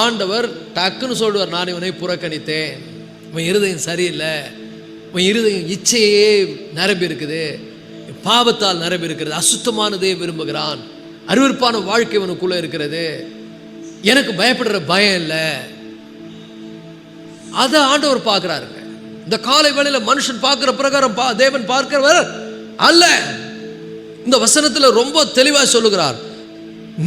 ஆண்டவர் டக்குன்னு சொல்லுவார், நான் இவனை புறக்கணித்தேன், இவன் இருதயம் சரியில்லை, இவன் இருதயம் இச்சையே நிரம்பி இருக்குது, பாவத்தால் நிரம்பி இருக்கிறது, அசுத்தமானதே விரும்புகிறான், அருவருப்பான வாழ்க்கை இவனுக்குள்ள இருக்கிறது, எனக்கு பயப்படுற பயம் இல்லை. அதை ஆண்டவர் பார்க்கிறாருங்க. இந்த காலை வேளையில மனுஷன் பார்க்கிற பிரகாரம் தேவன் பார்க்கிறவர் அல்ல. இந்த வசனத்தில் ரொம்ப தெளிவா சொல்லுகிறார்,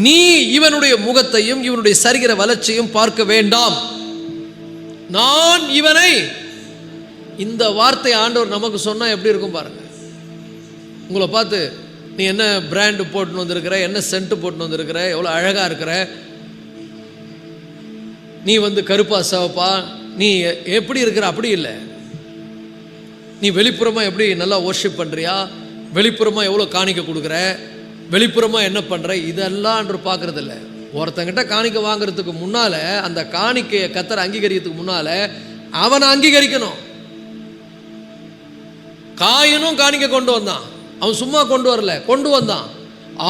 நீ இவனுடைய முகத்தையும் இவனுடைய சரீர வளர்ச்சியும் பார்க்க வேண்டாம், நான் இவனை. இந்த வார்த்தை ஆண்டவர் நமக்கு சொன்னா எப்படி இருக்கும் பாருங்க. உங்களை பார்த்து, நீ என்ன பிராண்டு போட்டுன்னு வந்திருக்கிற, என்ன சென்ட் போட்டுன்னு வந்திருக்கிற, எவ்வளோ அழகா இருக்கிற, நீ கருப்பா சவப்பா, நீ எப்படி இருக்கிற, அப்படி இல்லை. நீ வெளிப்புறமா எப்படி நல்லா வர்ஷிப் பண்றியா, வெளிப்புறமா எவ்வளோ காணிக்க கொடுக்குற, வெளிப்புறமா என்ன பண்ற, இதெல்லாம் பார்க்கறது இல்லை. ஒருத்தங்கிட்ட காணிக்க வாங்குறதுக்கு முன்னால, அந்த காணிக்கையை கர்த்தர் அங்கீகரிக்கிறதுக்கு முன்னால அவனை அங்கீகரிக்கணும். காயினும் காணிக்க கொண்டு வந்தான், அவன் சும்மா கொண்டு வரல, கொண்டு வந்தான்.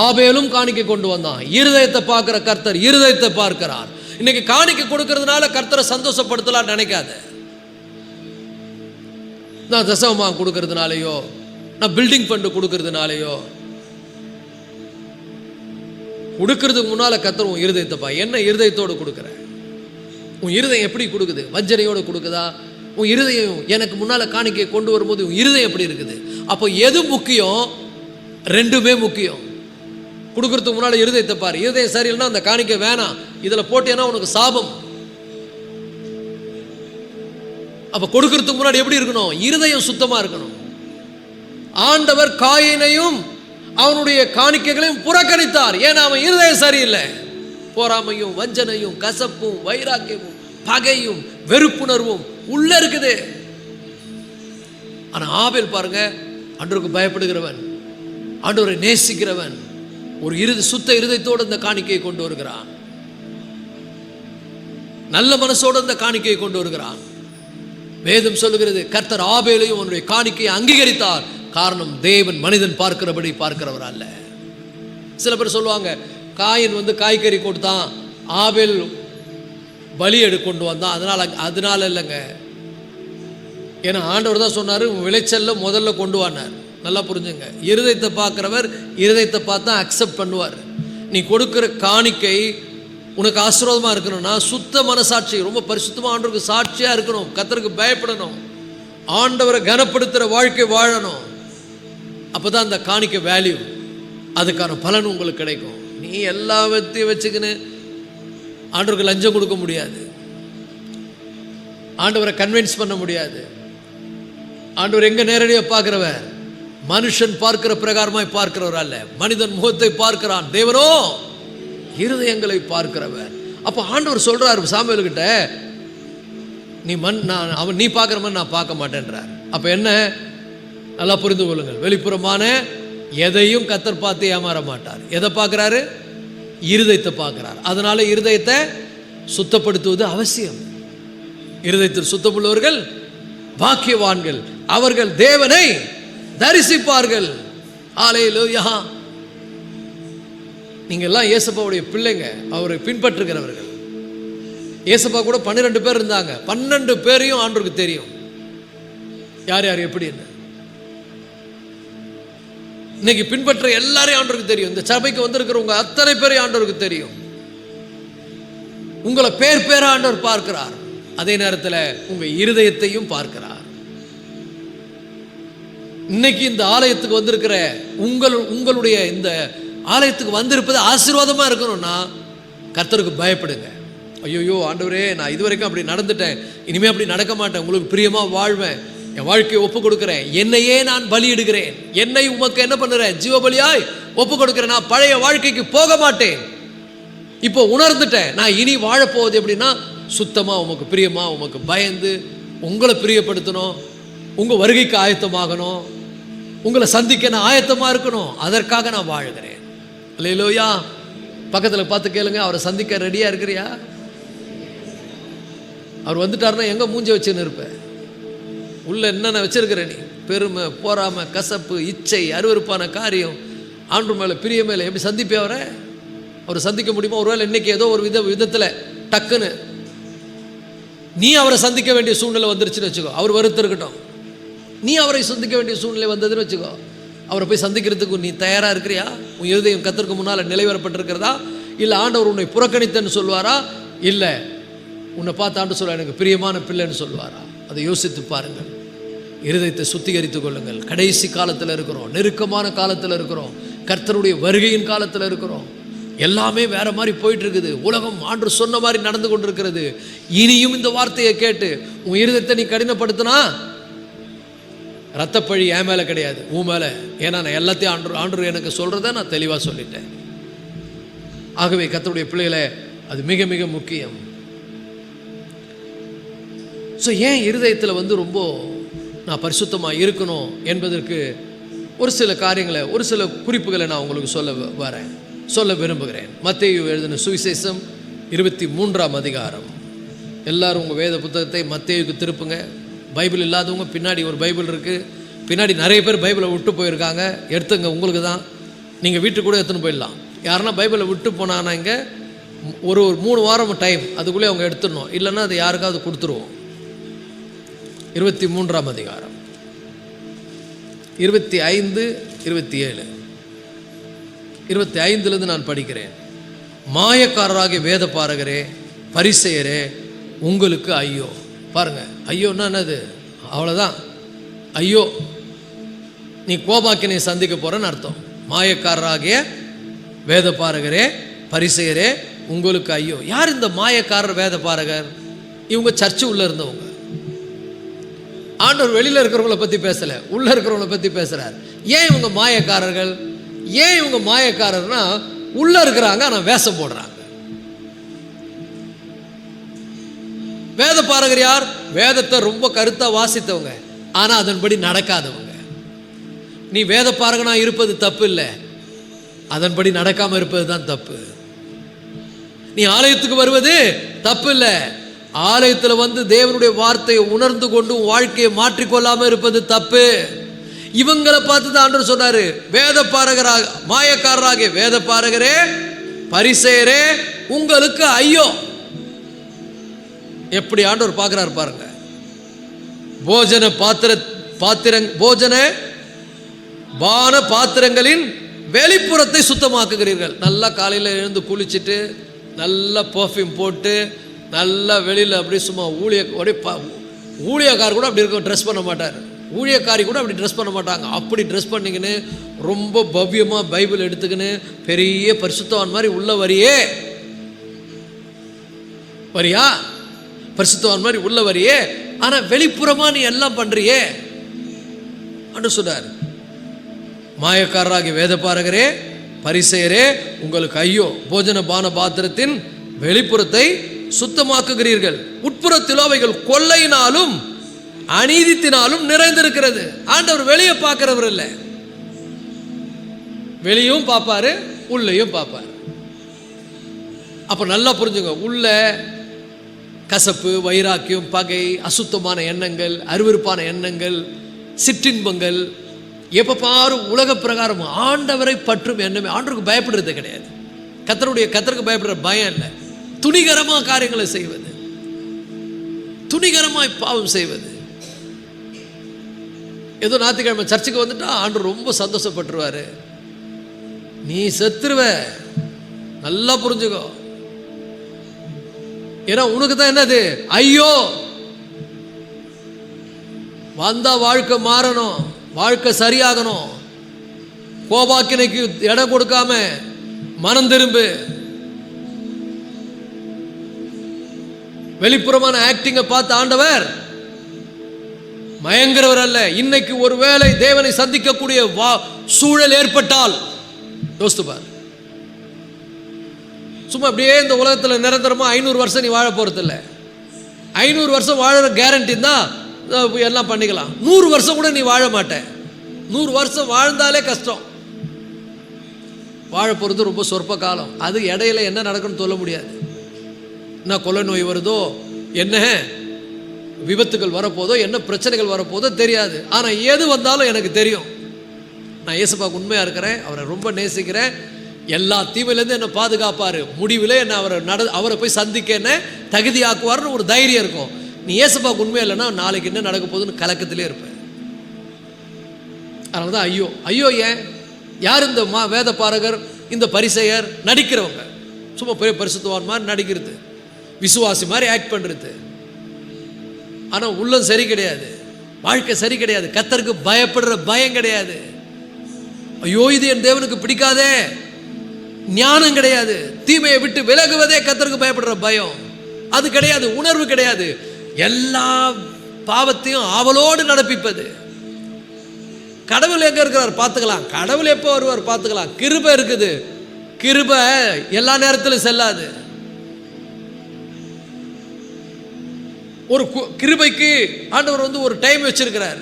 ஆபேலும் காணிக்க கொண்டு வந்தான். இருதயத்தை பார்க்கிற கர்த்தர் இருதயத்தை பார்க்கிறார். இன்னைக்கு காணிக்க கொடுக்கறதுனால கர்த்தரை சந்தோஷப்படுத்தலாம் நினைக்காத. நான் தசமமா கொடுக்கறதுனாலையோ, நான் பில்டிங் ஃபண்டு கொடுக்கறதுனாலையோ, கொடுக்கறதுக்கு முன்னால கர்த்தர் உன் இருதயத்தை என்ன இருதயத்தோடு கொடுக்குற. உன் இருதயம் எப்படி கொடுக்குது? வஞ்சனையோடு கொடுக்குதா? உன் இருதயம் எனக்கு முன்னால் காணிக்கை கொண்டு வரும்போது உன் இருதயம் எப்படி இருக்குது? அப்போ எது முக்கியம்? ரெண்டுமே முக்கியம். கொடுக்கறதுக்கு முன்னால் இருதயத்தை பாரு. இருதயம் சரியில்லைன்னா அந்த காணிக்கை வேணாம், இதில் போட்டேன்னா உனக்கு சாபம். அப்போ கொடுக்கறதுக்கு முன்னாடி எப்படி இருக்கணும்? இருதயம் சுத்தமாக இருக்கணும். ஆண்டவர் காயினையும் அவனுடைய காணிக்கைகளையும் புறக்கணித்தார். ஏன்னா அவன் இருதயம் சரியில்லை. பொறாமையும் வஞ்சனையும் கசப்பும் வைராக்கியமும் பகையும் வெறுப்புணர்வும் உள்ள இருக்குது. ஆனா ஆபேல் பாருங்க, ஆண்டவருக்கு பயப்படுகிறவன், ஆண்டவரை நேசிக்கிறவன், ஒரு சுத்த இருதயத்தோடு இந்த காணிக்கையை கொண்டு வருகிறான். நல்ல மனசோடு இந்த காணிக்கையை கொண்டு வருகிறான். வேதம் சொல்லுகிறது, கர்த்தர் ஆபேலையும் அவனுடைய காணிக்கையை அங்கீகரித்தார். காரணம், தேவன் மனிதன் பார்க்கிறபடி பார்க்கிறவர் அல்ல. சில பேர் சொல்லுவாங்க, காயின் காய்கறி கொடுத்தான், ஆபேல் பலி கொண்டு வந்தான், அதனால இல்லைங்க. ஏன்னா ஆண்டவர் தான் சொன்னார், விளைச்சல்ல முதல்ல கொண்டு வானார். நல்லா புரிஞ்சுங்க. இருதயத்தை பார்க்கிறவர் இருதயத்தை பார்த்தா அக்செப்ட் பண்ணுவார். நீ கொடுக்கிற காணிக்கை உனக்கு ஆசீர்வாதமாக இருக்கணும்னா சுத்த மனசாட்சி, ரொம்ப பரிசுத்தமாக ஆண்டவருக்கு சாட்சியாக இருக்கணும், கர்த்தருக்கு பயப்படணும், ஆண்டவரை கனப்படுத்துகிற வாழ்க்கை வாழணும். அப்போ தான் அந்த காணிக்கை வேல்யூ, அதுக்கான பலன் உங்களுக்கு கிடைக்கும். நீ எல்லாத்தையும் வச்சுக்கின்னு ஆண்டவருக்கு லஞ்சம் கொடுக்க முடியாது, ஆண்டவரை கன்வின்ஸ் பண்ண முடியாது. ஆண்டவர் எங்க நேரடியாக பார்க்கிறவர்? மனுஷன் பார்க்கிற பிரகாரமாய் பார்க்கிறவர் அல்ல, மனிதன் முகத்தை பார்க்கிறான், தேவனோ இருதயங்களை பார்க்கிறவர். அப்போ ஆண்டவர் சொல்றாரு சாமுவேல்கிட்ட, நீ பார்க்கிற மாதிரி நான் பார்க்க மாட்டேன்றார். அப்போ என்ன? நல்லா புரிந்து கொள்ளுங்கள். வெளிப்புறமான எதையும் கர்த்தர் பார்த்து ஏமாற மாட்டார். எதை பார்க்கிறாரு? இருதயத்தை பார்க்கிறார். அதனால இருதயத்தை சுத்தப்படுத்துவது அவசியம். இருதயத்தில் சுத்தமுள்ளவர்கள் பாக்கியவான்கள், அவர்கள் தேவனை தரிசிப்பார்கள். ஹல்லேலூயா. நீங்க எல்லாம் இயேசுப்பாவுடைய பிள்ளைங்க, அவரை பின்பற்றுகிறவர்கள். இயேசுப்பா கூட 12 பேர் இருந்தாங்க. 12 பேரையும் ஆண்டவருக்கு தெரியும் யார் யார் எப்படி என்ன. இன்னைக்கு பின்பற்ற எல்லாரையும் ஆண்டவருக்கு தெரியும். இந்த சபைக்கு வந்திருக்கிறவங்க அத்தனை பேரையும் ஆண்டவருக்கு தெரியும். உங்களை பேர் பேரா ஆண்டவர் பார்க்கிறார். அதே நேரத்தில் உங்க இருதயத்தையும் பார்க்கிறார். இன்னைக்கு இந்த ஆலயத்துக்கு வந்திருக்கிற உங்களுடைய இந்த ஆலயத்துக்கு வந்திருப்பது ஆசீர்வாதமா இருக்கணும்னா கர்த்தருக்கு பயப்படுங்க. ஐயோ ஆண்டவரே, நான் இதுவரைக்கும் அப்படி நடந்துட்டேன், இனிமே அப்படி நடக்க மாட்டேன், உங்களுக்கு பிரியமா வாழ்வேன், என் வாழ்க்கையை ஒப்பு கொடுக்கிறேன், என்னையே நான் பலியிடுகிறேன், என்னை உமக்கு என்ன பண்ணுறேன், ஜீவபலியாய் ஒப்பு கொடுக்கிறேன், நான் பழைய வாழ்க்கைக்கு போக மாட்டேன், இப்போ உணர்ந்துட்டேன், நான் இனி வாழப்போவது எப்படின்னா சுத்தமா உமக்கு பிரியமா உமக்கு பயந்து உங்களை பிரியப்படுத்தணும், உங்க வருகைக்கு ஆயத்தமாகணும், உங்களை சந்திக்க நான் ஆயத்தமா இருக்கணும், அதற்காக நான் வாழுகிறேன். அல்லேலூயா. பக்கத்தில் பார்த்து கேளுங்க, அவரை சந்திக்க ரெடியா இருக்கிறியா? அவர் வந்துட்டாருன்னா எங்க மூஞ்ச வச்சுன்னு இருப்பேன்? உள்ள என்னென்ன வச்சிருக்கிற நீ? பெருமை, போராமை, கசப்பு, இச்சை, அருவருப்பான காரியம், ஆண்டு மேலே பிரிய மேலே எப்படி சந்திப்பே அவரை சந்திக்க முடியுமா? ஒருவேளை இன்னைக்கு ஏதோ ஒரு விதத்தில் டக்குன்னு நீ அவரை சந்திக்க வேண்டிய சூழ்நிலை வந்துருச்சுன்னு வச்சுக்கோ, அவர் வருத்தம் இருக்கட்டும், நீ அவரை சந்திக்க வேண்டிய சூழ்நிலை வந்ததுன்னு வச்சுக்கோ, அவரை போய் சந்திக்கிறதுக்கு நீ தயாராக இருக்கிறியா? உன் இருதயம் கர்த்தருக்கு முன்னால் நிலைவரப்பட்டிருக்கிறதா? இல்லை ஆண்டவர் உன்னை புறக்கணித்தன்னு சொல்வாரா? இல்லை உன்னை பார்த்து ஆண்டு சொல்ல எனக்கு பிரியமான பிள்ளைன்னு சொல்வாரா? அதை யோசித்து பாருங்கள். இருதயத்தை சுத்திகரித்துக் கொள்ளுங்கள். கடைசி காலத்தில் இருக்கிறோம், நெருக்கமான காலத்தில் இருக்கிறோம், கர்த்தருடைய வருகையின் காலத்தில் இருக்கிறோம். எல்லாமே வேற மாதிரி போயிட்டு இருக்குது. உலகம் ஆண்டு சொன்ன மாதிரி நடந்து கொண்டிருக்கிறது. இனியும் இந்த வார்த்தையை கேட்டு உன் இருதயத்தை நீ கடினப்படுத்தினா ரத்தப்பழி என் மேலே கிடையாது, உன் மேலே. ஏன்னா நான் எல்லாத்தையும் ஆண்டு எனக்கு சொல்றதை நான் தெளிவாக சொல்லிட்டேன். ஆகவே கர்த்தருடைய பிள்ளைகளை அது மிக மிக முக்கியம். ஸோ ஏன் இருதயத்தில் ரொம்ப நான் பரிசுத்தமாக இருக்கணும் என்பதற்கு ஒரு சில காரியங்களை, ஒரு சில குறிப்புகளை நான் உங்களுக்கு சொல்ல விரும்புகிறேன். மத்தேயு எழுதின சுவிசேஷம் 23ஆம் அதிகாரம். எல்லாரும் உங்கள் வேத புத்தகத்தை மத்தேயுக்கு திருப்புங்க. பைபிள் இல்லாதவங்க பின்னாடி ஒரு பைபிள் இருக்குது, பின்னாடி நிறைய பேர் பைபிளை விட்டு போயிருக்காங்க, எடுத்துங்க, உங்களுக்கு தான். நீங்கள் வீட்டுக்கு கூட எடுத்துன்னு போயிடலாம். யாருன்னா பைபிளை விட்டு போனாங்கன்னா இங்கே ஒரு 3 வாரம் டைம், அதுக்குள்ளே அவங்க எடுத்துடணும், இல்லைன்னா அதை யாருக்காவது கொடுத்துருவோம். 23ஆம் அதிகாரம் 25, 27, 25லேருந்து நான் படிக்கிறேன். மாயக்காரராகிய வேத பாரகரே, பரிசேயரே, உங்களுக்கு ஐயோ. பாருங்க, ஐயோன்னா என்னது? அவ்வளோதான். ஐயோ, நீ கோபாக்கினை சந்திக்க போறன்னு அர்த்தம். மாயக்காரராகிய வேத பாரகரே, பரிசேயரே, உங்களுக்கு ஐயோ. யார் இந்த மாயக்காரர், வேத பாரகர்? இவங்க சர்ச்சு உள்ள இருந்தவங்க. ஆண்டவர் வெளியில இருக்கிறவங்கள பத்தி பேசல, உள்ள இருக்கிறவங்கள பத்தி பேசுறார். ஏன் இவங்க மாயக்காரர்கள்? ஏன் இவங்க மாயக்காரர்னா, உள்ள இருக்கிறாங்க ஆனா வேஷம் போடுறாங்க. வேத பாரகர் யார்? வேதத்தை ரொம்ப கருத்தா வாசித்தவங்க, ஆனா அதன்படி நடக்காதவங்க. நீ வேத பாரகனா இருப்பது தப்பு இல்லை, அதன்படி நடக்காம இருப்பது தான் தப்பு. நீ ஆலயத்துக்கு வருவது தப்பு இல்லை, ஆலயத்தில் வந்து தேவனுடைய வார்த்தையை உணர்ந்து கொண்டு வாழ்க்கையை மாற்றிக்கொள்ளாம இருப்பது தப்பு. இவங்களை பார்த்து தான் ஆண்டவர் சொன்னாரு, வேத பாரகராக, மாயக்காரராக வேத பாரகரே, பரிசேயரே, உங்களுக்கு ஐயோ. எப்படி ஆண்டவர் பார்க்கிறார் பாருங்க. போஜன போஜன பான பாத்திரங்களின் வெளிப்புறத்தை சுத்தமாக்குகிறீர்கள். நல்லா காலையில் எழுந்து குளிச்சுட்டு, நல்லா பர்ஃப்யூம் போட்டு, நல்லா வெளியில் அப்படியே சும்மா ஊழியக்காரர் கூட அப்படி இருக்க ட்ரெஸ் பண்ண மாட்டார், ஊழியக்காரி கூட அப்படி ட்ரெஸ் பண்ண மாட்டாங்க. அப்படி ட்ரெஸ் பண்ணிக்கின்னு ரொம்ப பவ்யமாக பைபிள் எடுத்துக்கின்னு பெரிய பரிசுத்தவான் மாதிரி உள்ள வரியா, பரிசுத்தவான் மாதிரி உள்ள வரியே, ஆனால் வெளிப்புறமா நீ எல்லாம் பண்றியே அன்று சொன்னார். மாயக்காரராகிய வேத பாரகரே, பரிசேயரே, உங்களுக்கு ஐயோ. போஜன பான பாத்திரத்தின் வெளிப்புறத்தை சுத்தமாக்குகிறீர்கள், உட்புறத்தில் அவைகள் கொள்ளையினாலும் அநீதித்தினாலும் நிறைந்திருக்கிறது. ஆண்டவர் வெளியே பார்க்கிறவர் இல்லை, வெளியும் பார்ப்பாரு, உள்ளேயும் பார்ப்பாரு. அப்ப நல்லா புரிஞ்சுங்க, உள்ள கசப்பு, வைராக்கியம், பகை, அசுத்தமான எண்ணங்கள், அருவருப்பான எண்ணங்கள், சிற்றின்பங்கள், எப்ப பாரு உலக பிரகாரம் ஆண்டவரை பற்றும் எண்ணமே. ஆண்டவருக்கு பயப்படுறது கிடையாது, கர்த்தருக்கு பயப்படுற பயம் இல்லை. துணிகரமா காரியங்களை செய்வது, துணிகரமாய் பாவம் செய்வது. ஏதோ ஞாயிற்றுக்கிழமை சர்ச்சுக்கு வந்துட்டா ஆண்டவர் ரொம்ப சந்தோஷப்பட்டுருவாரு. நீ செத்துருவ, நல்லா புரிஞ்சுக்கோ. ஏன்னா உனக்கு தான் என்னது ஐயோ. வந்தா வாழ்க்கை மாறணும், வாழ்க்கை சரியாகணும். கோபாக்கினைக்கு இடம் கொடுக்காம மனம் திரும்பு. வெளிப்புறமான ஆக்டிங்கை பார்த்து ஆண்டவர் மயங்கிறவர் அல்ல. இன்னைக்கு ஒருவேளை தேவனை சந்திக்கக்கூடிய சூழல் ஏற்பட்டால் யோசித்து பார். சும்மா அப்படியே இந்த உலகத்தில் நிரந்தரமா 500 வருஷம் நீ வாழ போறது இல்லை. 500 வருஷம் வாழற கேரண்டி தான் எல்லாம் பண்ணிக்கலாம். 100 வருஷம் கூட நீ வாழ மாட்டேன். 100 வருஷம் வாழ்ந்தாலே கஷ்டம். வாழ போறது ரொம்ப சொற்ப காலம். அது இடையில என்ன நடக்குன்னு சொல்ல முடியாது. என்ன கொலை நோய் வருதோ, என்ன விபத்துகள் வரப்போதோ, என்ன பிரச்சனைகள் வரப்போதோ தெரியாது. ஆனால் எது வந்தாலும் எனக்கு தெரியும், நான் இயேசுவுக்கு உண்மையாக இருக்கிறேன், அவரை ரொம்ப நேசிக்கிறேன், எல்லா தீமையிலேருந்து என்னை பாதுகாப்பார், முடிவில் என்ன அவரை போய் சந்திக்க என்ன தகுதியாக்குவார்னு ஒரு தைரியம் இருக்கும். நீ இயேசுவுக்கு உண்மையாக இல்லைன்னா நாளைக்கு என்ன நடக்க போகுதுன்னு கலக்கத்திலே இருப்பேன். அதனால தான் ஐயோ. ஐயோ ஏன்? யார் இந்த வேத பாரகர், இந்த பரிசேயர்? நடிக்கிறவங்க, சும்மா பெரிய பரிசுத்தவான் மாதிரி நடிக்கிறது, விசுவாசி மாதிரி ஆக்ட் பண்ணுறது. ஆனால் உள்ளம் சரி கிடையாது, வாழ்க்கை சரி கிடையாது, கர்த்தருக்கு பயப்படுற பயம் கிடையாது. ஐயோ இது என் தேவனுக்கு பிடிக்காதே, ஞானம் கிடையாது, தீமையை விட்டு விலகுவதே கர்த்தருக்கு பயப்படுற பயம், அது கிடையாது, உணர்வு கிடையாது. எல்லா பாவத்தையும் ஆவலோடு நடப்பிப்பது. கடவுள் எங்க இருக்கிறார் பார்த்துக்கலாம், கடவுள் எப்போ வருவார் பார்த்துக்கலாம். கிருபை இருக்குது, கிருபை எல்லா நேரத்திலும் செல்லாது. ஒரு கிருபைக்கு ஆண்டவர் ஒரு டைம் வச்சிருக்கிறார்.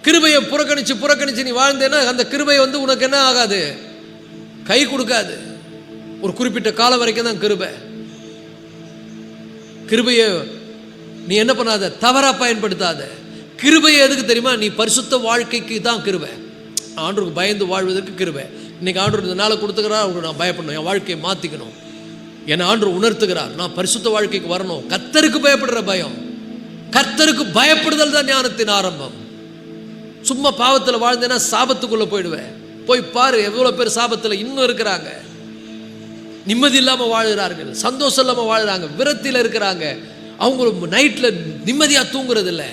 கிருபையை புறக்கணிச்சு நீ வாழ்ந்தேன்னா அந்த கிருபை உனக்கு என்ன ஆகாது, கை கொடுக்காது. ஒரு குறிப்பிட்ட காலம் வரைக்கும் தான் கிருபை. கிருபையை நீ என்ன பண்ணாத, தவறா பயன்படுத்தாத. கிருபையை எதுக்கு தெரியுமா? நீ பரிசுத்த வாழ்க்கைக்கு தான் கிருபை. ஆண்டவருக்கு பயந்து வாழ்வதற்கு கிருபை. இன்னைக்கு ஆண்டவர் இந்த நாளை கொடுத்துக்கிறார், அவருக்கு நான் பயப்படணும், என் வாழ்க்கையை மாற்றிக்கணும், என்னை ஆண்டவர் உணர்த்துகிறார், நான் பரிசுத்த வாழ்க்கைக்கு வரணும். கர்த்தருக்கு பயப்படுற பயம், கர்த்தருக்கு பயப்படுதல் தான் ஞானத்தின் ஆரம்பம். சும்மா பாவத்தில் வாழ்ந்தேன்னா சாபத்துக்குள்ளே போயிடுவேன். போய் பாரு எவ்வளோ பேர் சாபத்தில் இன்னும் இருக்கிறாங்க. நிம்மதி இல்லாமல் வாழுகிறார்கள், சந்தோஷம் இல்லாமல் வாழ்கிறாங்க, விரத்தியில் இருக்கிறாங்க. அவங்க நைட்டில் நிம்மதியாக தூங்குறது இல்லை.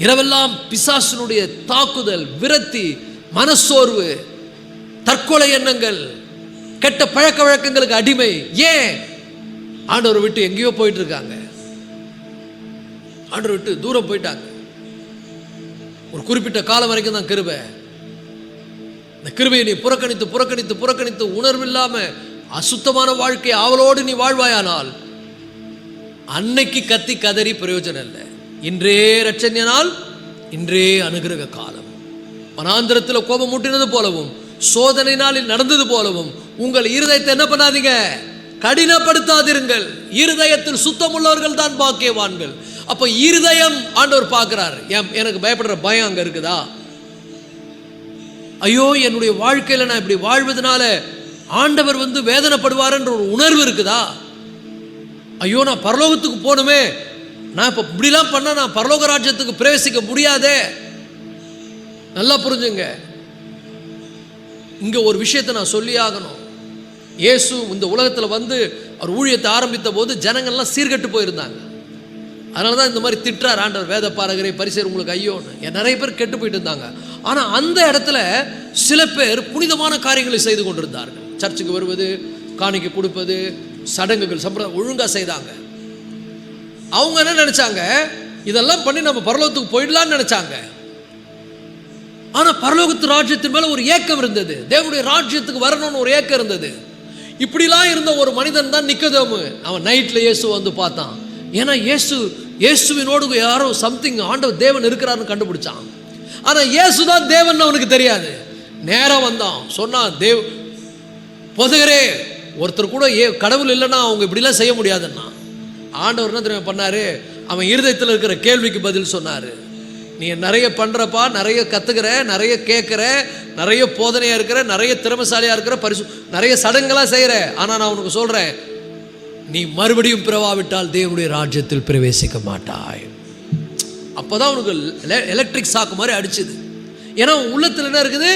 இரவெல்லாம் பிசாசினுடைய தாக்குதல், விரத்தி, மனசோர்வு, தற்கொலை எண்ணங்கள், கெட்ட பழக்க வழக்கங்களுக்கு அடிமை. ஏன்? ஆண்டவரை விட்டு எங்கேயோ போயிட்டு இருக்காங்க, ஆண்டவரை விட்டு தூரம் போயிட்டாங்க. ஒரு குறிப்பிட்ட காலம் வரைக்கும் தான் கிருபை. இந்த கிருபையை நீ புறக்கணித்து புறக்கணித்து புறக்கணித்து உணர்வு இல்லாம அசுத்தமான வாழ்க்கை அவளோடு நீ வாழ்வாயானால் அன்னைக்கு கத்தி கதறி பிரயோஜனம் இல்லை. இன்றே ரட்சணிய நாள், இன்றே அனுகிரக காலம். வனாந்திரத்தில் கோபம் மூட்டினது போலவும் சோதனை நாளில் நடந்தது போலவும் உங்கள் இருதயத்தை என்ன பண்ணாதீங்க, கடினப்படுத்தாதிருங்கள். இருதயத்தில் சுத்தம் உள்ளவர்கள் தான் பாக்கியவான்கள். அப்ப இருதயம் ஆண்டவர் பார்க்கிறார். எனக்கு பயப்படுற பயம் அங்க இருக்குதா? ஐயோ, என்னுடைய வாழ்க்கையில நான் இப்படி வாழ்வதனால ஆண்டவர் வேதனைப்படுவார் என்ற ஒரு உணர்வு இருக்குதா? ஐயோ, நான் பரலோகத்துக்கு போகணுமே, நான் இப்ப இப்படிலாம் பண்ண நான் பரலோக ராஜ்யத்துக்கு பிரவேசிக்க முடியாதே. நல்லா புரிஞ்சுங்க, இங்க ஒரு விஷயத்தை நான் சொல்லி ஆகணும். இயேசு இந்த உலகத்தில் அவர் ஊழியத்தை ஆரம்பித்த போது ஜனங்கள்லாம் சீர்கட்டு போயிருந்தாங்க. அதனால தான் இந்த மாதிரி திட்டுறார் ஆண்டவர், வேத பாரகரை பரிசேர் உங்களுக்கு ஐயோன்னு. நிறைய பேர் கெட்டு போயிட்டு இருந்தாங்க. ஆனால் அந்த இடத்துல சில பேர் புனிதமான காரியங்களை செய்து கொண்டிருந்தார்கள். சர்ச்சுக்கு வருவது, காணிக்கை கொடுப்பது, சடங்குகள் சம்பிரதாயம் ஒழுங்காக செய்தாங்க. அவங்க என்ன நினைச்சாங்க, இதெல்லாம் பண்ணி நம்ம பரலோகத்துக்கு போயிடலான்னு நினைச்சாங்க. ஆனால் பரலோகத்து ராஜ்யத்தின் மேலே ஒரு ஏக்கம் இருந்தது, தேவனுடைய ராஜ்யத்துக்கு வரணும்னு ஒரு ஏக்கம் இருந்தது. இப்படிலாம் இருந்த ஒரு மனிதன் தான் நிக்கதேமு. அவன் நைட்டில் இயேசு பார்த்தான். ஏன்னா இயேசுவினோடு யாரோ சம்திங் ஆண்டவர் தேவன் இருக்கிறாருன்னு கண்டுபிடிச்சான். ஆனால் இயேசு தான் தேவன் அவனுக்கு தெரியாது. நேரம் வந்தான், சொன்னான், போதகரே, ஒருத்தர் கூட கடவுள் இல்லைன்னா அவங்க இப்படிலாம் செய்ய முடியாதுன்னா. ஆண்டவர் என்ன தெரியுமா பண்ணாரு? அவன் இருதயத்தில் இருக்கிற கேள்விக்கு பதில் சொன்னார். நீ நிறைய பண்ணுறப்பா, நிறைய கற்றுக்கிற, நிறைய கேட்குற, நிறைய போதனையாக இருக்கிற, நிறைய திறமைசாலியாக இருக்கிற, நிறைய சடங்கெல்லாம் செய்கிற. ஆனால் நான் உனக்கு சொல்கிறேன், நீ மறுபடியும் பிறவாவிட்டால் தேவனுடைய ராஜ்யத்தில் பிரவேசிக்க மாட்டாய். அப்போதான் உனக்கு எலக்ட்ரிக் சாக்கு மாதிரி அடிச்சுது. ஏன்னா உள்ளத்தில் என்ன இருக்குது?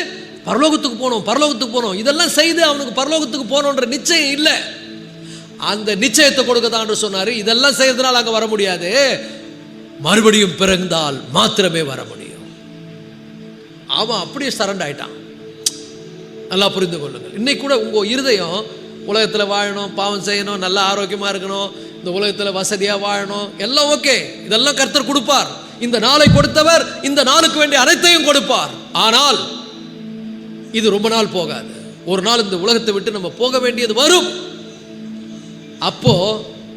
பரலோகத்துக்கு போகணும், பரலோகத்துக்கு போகணும். இதெல்லாம் செய்து அவனுக்கு பரலோகத்துக்கு போகணுன்ற நிச்சயம் இல்லை. அந்த நிச்சயத்தை கொடுக்க தான் சொன்னார், இதெல்லாம் செய்யறதுனால அங்கே வர முடியாது, மறுபடியும் பிறந்தால் மாத்திரமே வர முடியும். அவன் அப்படியே சரண்ட் ஆயிட்டான். நல்லா புரிந்து கொள்ளுங்கள். இன்னைக்கு கூட உங்கள் இருதயம் உலகத்தில் வாழணும், பாவம் செய்யணும், நல்லா ஆரோக்கியமாக இருக்கணும், இந்த உலகத்தில் வசதியாக வாழணும், எல்லாம் ஓகே. இதெல்லாம் கர்த்தர் கொடுப்பார். இந்த நாளை கொடுத்தவர் இந்த நாளுக்கு வேண்டிய அனைத்தையும் கொடுப்பார். ஆனால் இது ரொம்ப நாள் போகாது. ஒரு நாள் இந்த உலகத்தை விட்டு நம்ம போக வேண்டியது வரும். அப்போ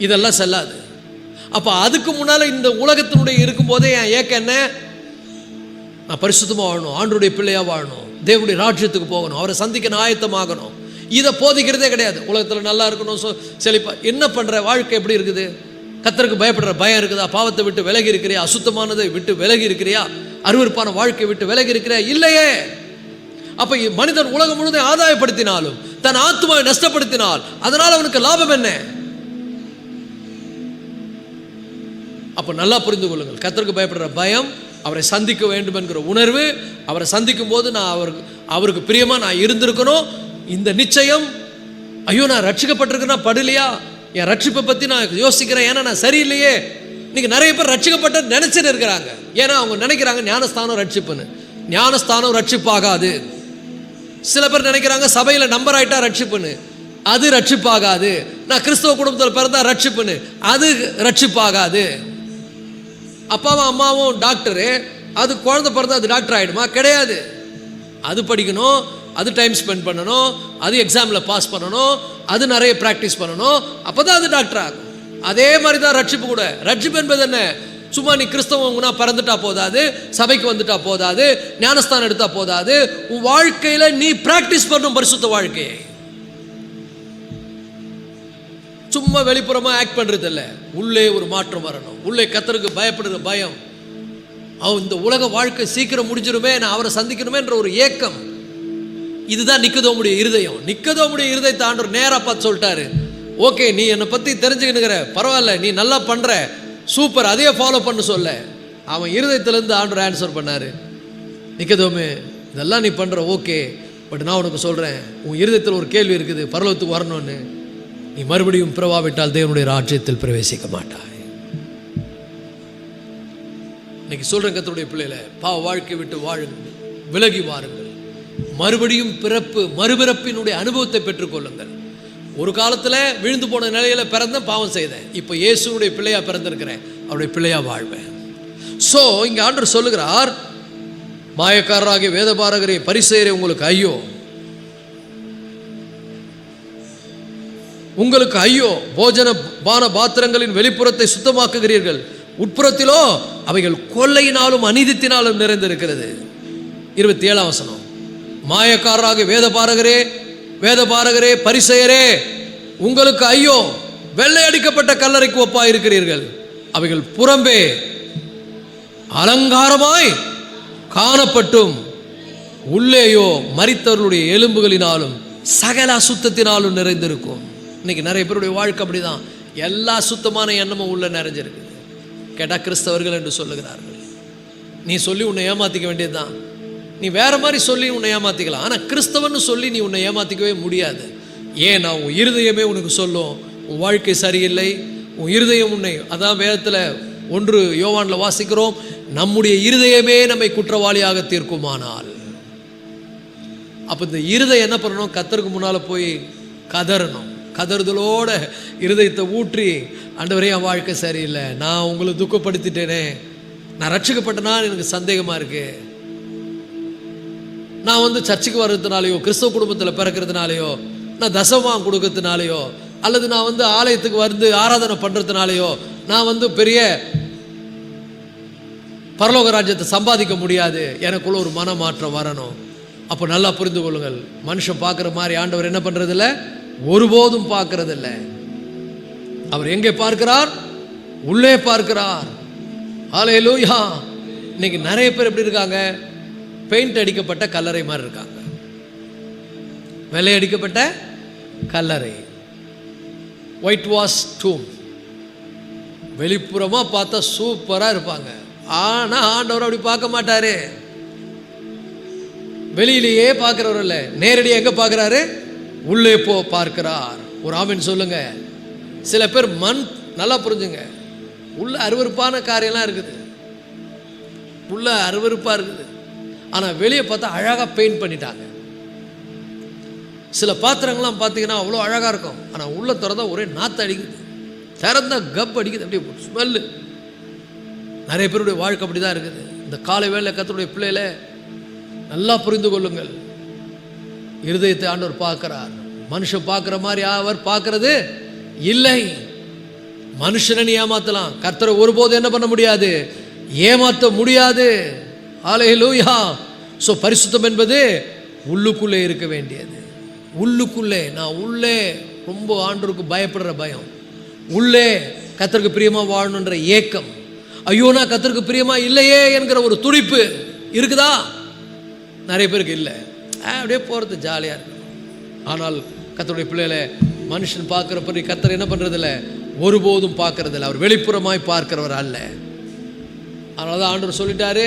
இதெல்லாம் செல்லாது. அப்போ அதுக்கு முன்னால் இந்த உலகத்தினுடைய இருக்கும்போதே என் ஏக்கம் என்ன? நான் பரிசுத்தமாக வாழணும், ஆண்டவருடைய பிள்ளையாக வாழணும், தேவனுடைய ராஜ்யத்துக்கு போகணும், அவரை சந்திக்க நான் ஆயத்தமாகணும். இதை போதிக்கிறதே கிடையாது. உலகத்தில் நல்லா இருக்கணும், செழிப்பா. என்ன பண்ணுற? வாழ்க்கை எப்படி இருக்குது? கர்த்தருக்கு பயப்படுற பயம் இருக்குதா? பாவத்தை விட்டு விலகி இருக்கிறியா? அசுத்தமானதை விட்டு விலகி இருக்கிறியா? அருவருப்பான வாழ்க்கையை விட்டு விலகி இருக்கிறியா? இல்லையே. அப்ப மனிதன் உலகம் முழுவதும் ஆதாயப்படுத்தினாலும் தன் ஆத்துமாவை நஷ்டப்படுத்தினால் அதனால் அவனுக்கு லாபம் என்ன? அப்ப நல்லா புரிந்து கொள்ளுங்கள். கர்த்தருக்கு பயப்படுற பயம், அவரை சந்திக்க வேண்டும் என்கிற உணர்வு, அவரை சந்திக்கும் போது நான் அவருக்கு பிரியமா நான் இருந்திருக்கணும். இந்த நிச்சயம், ஐயோ நான் ரட்சிக்கப்பட்டிருக்கேன்னா படலையா, என் ரட்சிப்பை பற்றி நான் யோசிக்கிறேன், ஏன்னா நான் சரியில்லையே. இன்னைக்கு நிறைய பேர் ரட்சிக்கப்பட்ட நினைச்சுட்டு இருக்கிறாங்க. ஏன்னா அவங்க நினைக்கிறாங்க ஞானஸ்தானம் ரட்சிப்புன்னு. ஞானஸ்தானம் ரட்சிப்பாகாது. சில பேர் நினைக்கிறாங்க சபையில் நம்பர் ஆயிட்டா ரட்சிப்புன்னு. அது ரட்சிப்பாகாது. நான் கிறிஸ்தவ குடும்பத்தில் பிறந்தா ரட்சிப்புன்னு. அது ரட்சிப்பாகாது. அப்பாவும் அம்மாவும் டாக்டரு, அது குழந்தை பிறந்தா அது டாக்டர் ஆகிடுமா? கிடையாது. அது படிக்கணும், அது டைம் ஸ்பெண்ட் பண்ணணும், அது எக்ஸாமில் பாஸ் பண்ணணும், அது நிறைய ப்ராக்டிஸ் பண்ணணும், அப்போ தான் அது டாக்டர் ஆகும். அதே மாதிரி தான் ரட்சிப்பு கூட. ரட்சிப்பு என்பது என்ன? சும்மா நீ கிறிஸ்தவனா பிறந்துட்டா போதாது, சபைக்கு வந்துட்டா போதாது, ஞானஸ்தானம் எடுத்தா போதாது. உன் வாழ்க்கையில் நீ ப்ராக்டிஸ் பண்ணும் பரிசுத்த வாழ்க்கையை. சும்மா வெளிப்புறமாக ஆக்ட் பண்ணுறது இல்லை, உள்ளே ஒரு மாற்றம் வரணும். உள்ளே கர்த்தருக்கு பயப்படுற பயம். இந்த உலக வாழ்க்கை சீக்கிரம் முடிஞ்சிருமே, நான் அவரை சந்திக்கணுமே என்ற ஒரு ஏக்கம். இதுதான் நிக்கதோமுடைய இருதயம். நிக்கதோமுடைய இருதயத்தை ஆண்டவர் நேராக பார்த்து சொல்லிட்டாரு, ஓகே நீ என்னை பற்றி தெரிஞ்சுக்கினுங்கிற, பரவாயில்ல, நீ நல்லா பண்ணுற, சூப்பர், அதையே ஃபாலோ பண்ண சொல்ல. அவன் இருதயத்திலேருந்து ஆண்டவர் ஆன்சர் பண்ணார், நிக்கதோமே இதெல்லாம் நீ பண்ணுற ஓகே, பட் நான் உனக்கு சொல்கிறேன், உன் இருதயத்தில் ஒரு கேள்வி இருக்குது, பரலோகத்துக்கு வரணும்னு. நீ மறுபடியும் பிறவாவிட்டால் தேவனுடைய ராஜ்யத்தில் பிரவேசிக்க மாட்டாய். இன்னைக்கு சொல்றேன் கர்த்தருடைய பிள்ளைகளை, பாவ வாழ்க்கை விட்டு வாழுங்கள், விலகி வாருங்கள், மறுபடியும் மறுபிறப்பினுடைய அனுபவத்தை பெற்றுக்கொள்ளுங்கள். ஒரு காலத்தில் விழுந்து போன நிலையில பிறந்த பாவம் செய்தேன், இப்போ இயேசுடைய பிள்ளையா பிறந்திருக்கிறேன், அவருடைய பிள்ளையா வாழ்வேன். ஸோ இங்க ஆண்டவர் சொல்லுகிறார், மாயக்காரராகிய வேதபாரகரே பரிசேயரே உங்களுக்கு ஐயோ, உங்களுக்கு ஐயோ, போஜன பான பாத்திரங்களின் வெளிப்புறத்தை சுத்தமாக்குகிறீர்கள், உட்புறத்திலோ அவைகள் கொள்ளையினாலும் அநீதித்தினாலும் நிறைந்திருக்கிறது. 27ஆம் வசனம், மாயக்காரராக வேதபாரகரே பரிசேயரே உங்களுக்கு ஐயோ, வெள்ளை அடிக்கப்பட்ட கல்லறைக்கு ஒப்பாய் இருக்கிறீர்கள், அவைகள் புறம்பே அலங்காரமாய் காணப்பட்டும் உள்ளேயோ மரித்தவர்களுடைய எலும்புகளினாலும் சகல அசுத்தத்தினாலும் நிறைந்திருக்கும். இன்னைக்கு நிறைய பேருடைய வாழ்க்கை அப்படிதான், எல்லா சுத்தமான எண்ணமும் உள்ள நிறைஞ்சிருக்கு. கேட்டால் கிறிஸ்தவர்கள் என்று சொல்லுகிறார்கள். நீ சொல்லி உன்னை ஏமாத்திக்க வேண்டியதுதான், நீ வேற மாதிரி சொல்லி உன்னை ஏமாத்திக்கலாம், ஆனால் கிறிஸ்தவன்னு சொல்லி நீ உன்னை ஏமாத்திக்கவே முடியாது. ஏன்னா உன் இருதயமே உனக்கு சொல்லும் உன் வாழ்க்கை சரியில்லை, உன் இருதயம் உன்னை, அதான் வேதத்தில் 1 யோவானில் வாசிக்கிறோம், நம்முடைய இருதயமே நம்மை குற்றவாளியாக தீர்க்குமானால். அப்போ இந்த இருதயம் என்ன பண்ணணும், கர்த்தருக்கு முன்னால் போய் கதறணும், கதறுதலோட இருதயத்தை ஊற்றி, ஆண்டவரே என் வாழ்க்கை சரியில்லை, நான் உங்களை துக்கப்படுத்திட்டேனே, நான் ரட்சிக்கப்பட்டனா எனக்கு சந்தேகமாக இருக்கு, நான் சர்ச்சுக்கு வர்றதுனாலையோ கிறிஸ்தவ குடும்பத்தில் பிறக்கிறதுனாலையோ நான் தசமம் கொடுக்கறதுனாலையோ அல்லது நான் ஆலயத்துக்கு ஆராதனை பண்ணுறதுனாலையோ நான் பெரிய பரலோக ராஜ்யத்தை சம்பாதிக்க முடியாது, எனக்குள்ள ஒரு மனமாற்றம் வரணும். அப்போ நல்லா புரிந்து கொள்ளுங்கள், மனுஷன் பார்க்குற மாதிரி ஆண்டவர் என்ன பண்ணுறதில்ல, ஒருபோதும் பார்க்கறதில்லை. அவர் எங்கே பார்க்கிறார், உள்ளே பார்க்கிறார். ஹல்லேலூயா. இன்னைக்கு நிறைய பேர் எப்படி இருக்காங்க, பெயிண்ட் அடிக்கப்பட்ட கல்லறை மாதிரி இருக்காங்க, வெள்ளை அடிக்கப்பட்ட கல்லறை, ஒயிட் வாஷ் டூம். வெளிப்புறமா பார்த்தா சூப்பரா இருப்பாங்க, ஆனா ஆண்டவர் அப்படி பார்க்க மாட்டாரு. வெளியிலேயே பார்க்கிறவர் இல்ல, நேரடியாக எங்க பார்க்கிறாரு, உள்ளே போ பார்க்கிறார். ஒரு ஆமென் சொல்லுங்க. சில பேர் நல்லா புரிஞ்சுங்க, உள்ள அருவருப்பான காரியம்லாம் இருக்குது, உள்ள அருவருப்பா இருக்குது, ஆனா வெளியே பார்த்தா அழகா பெயிண்ட் பண்ணிட்டாங்க. சில பாத்திரங்கள்லாம் பார்த்தீங்கன்னா அவ்வளோ அழகா இருக்கும், ஆனா உள்ள திறந்தா ஒரே நாத்த அடிக்குது, திறந்தா கப் அடிக்குது, அப்படியே ஸ்மெல்லு. நிறைய பேருடைய வாழ்க்கை அப்படிதான் இருக்குது. இந்த காலை வேளை கர்த்தருடைய பிள்ளையில நல்லா புரிந்து கொள்ளுங்கள், இருதயத்தை ஆண்டவர் பார்க்கிறார். மனுஷன் பார்க்கிற மாதிரி அவர் பார்க்கிறது இல்லை. மனுஷனை நீ ஏமாத்தலாம், கர்த்தரை ஒருபோது என்ன பண்ண முடியாது, ஏமாற்ற முடியாது. ஹல்லேலூயா. ஸோ பரிசுத்தம் என்பது உள்ளுக்குள்ளே இருக்க வேண்டியது. உள்ளுக்குள்ளே, நான் உள்ளே ரொம்ப ஆண்டவருக்கு பயப்படுற பயம், உள்ளே கர்த்தருக்கு பிரியமா வாழணுன்ற ஏக்கம், ஐயோ நான் கர்த்தருக்கு பிரியமா இல்லையே என்கிற ஒரு துடிப்பு இருக்குதா? நிறைய பேருக்கு இல்லை, அப்படியே போகிறது ஜாலியாக இருக்கு. ஆனால் கர்த்தருடைய பிள்ளைகளை மனுஷன் பார்க்குறப்ப கர்த்தர் என்ன பண்ணுறதில்ல, ஒருபோதும் பார்க்கறதில்ல, அவர் வெளிப்புறமாய் பார்க்கிறவர் அல்ல. அதனால தான் ஆண்டவர் சொல்லிட்டாரு,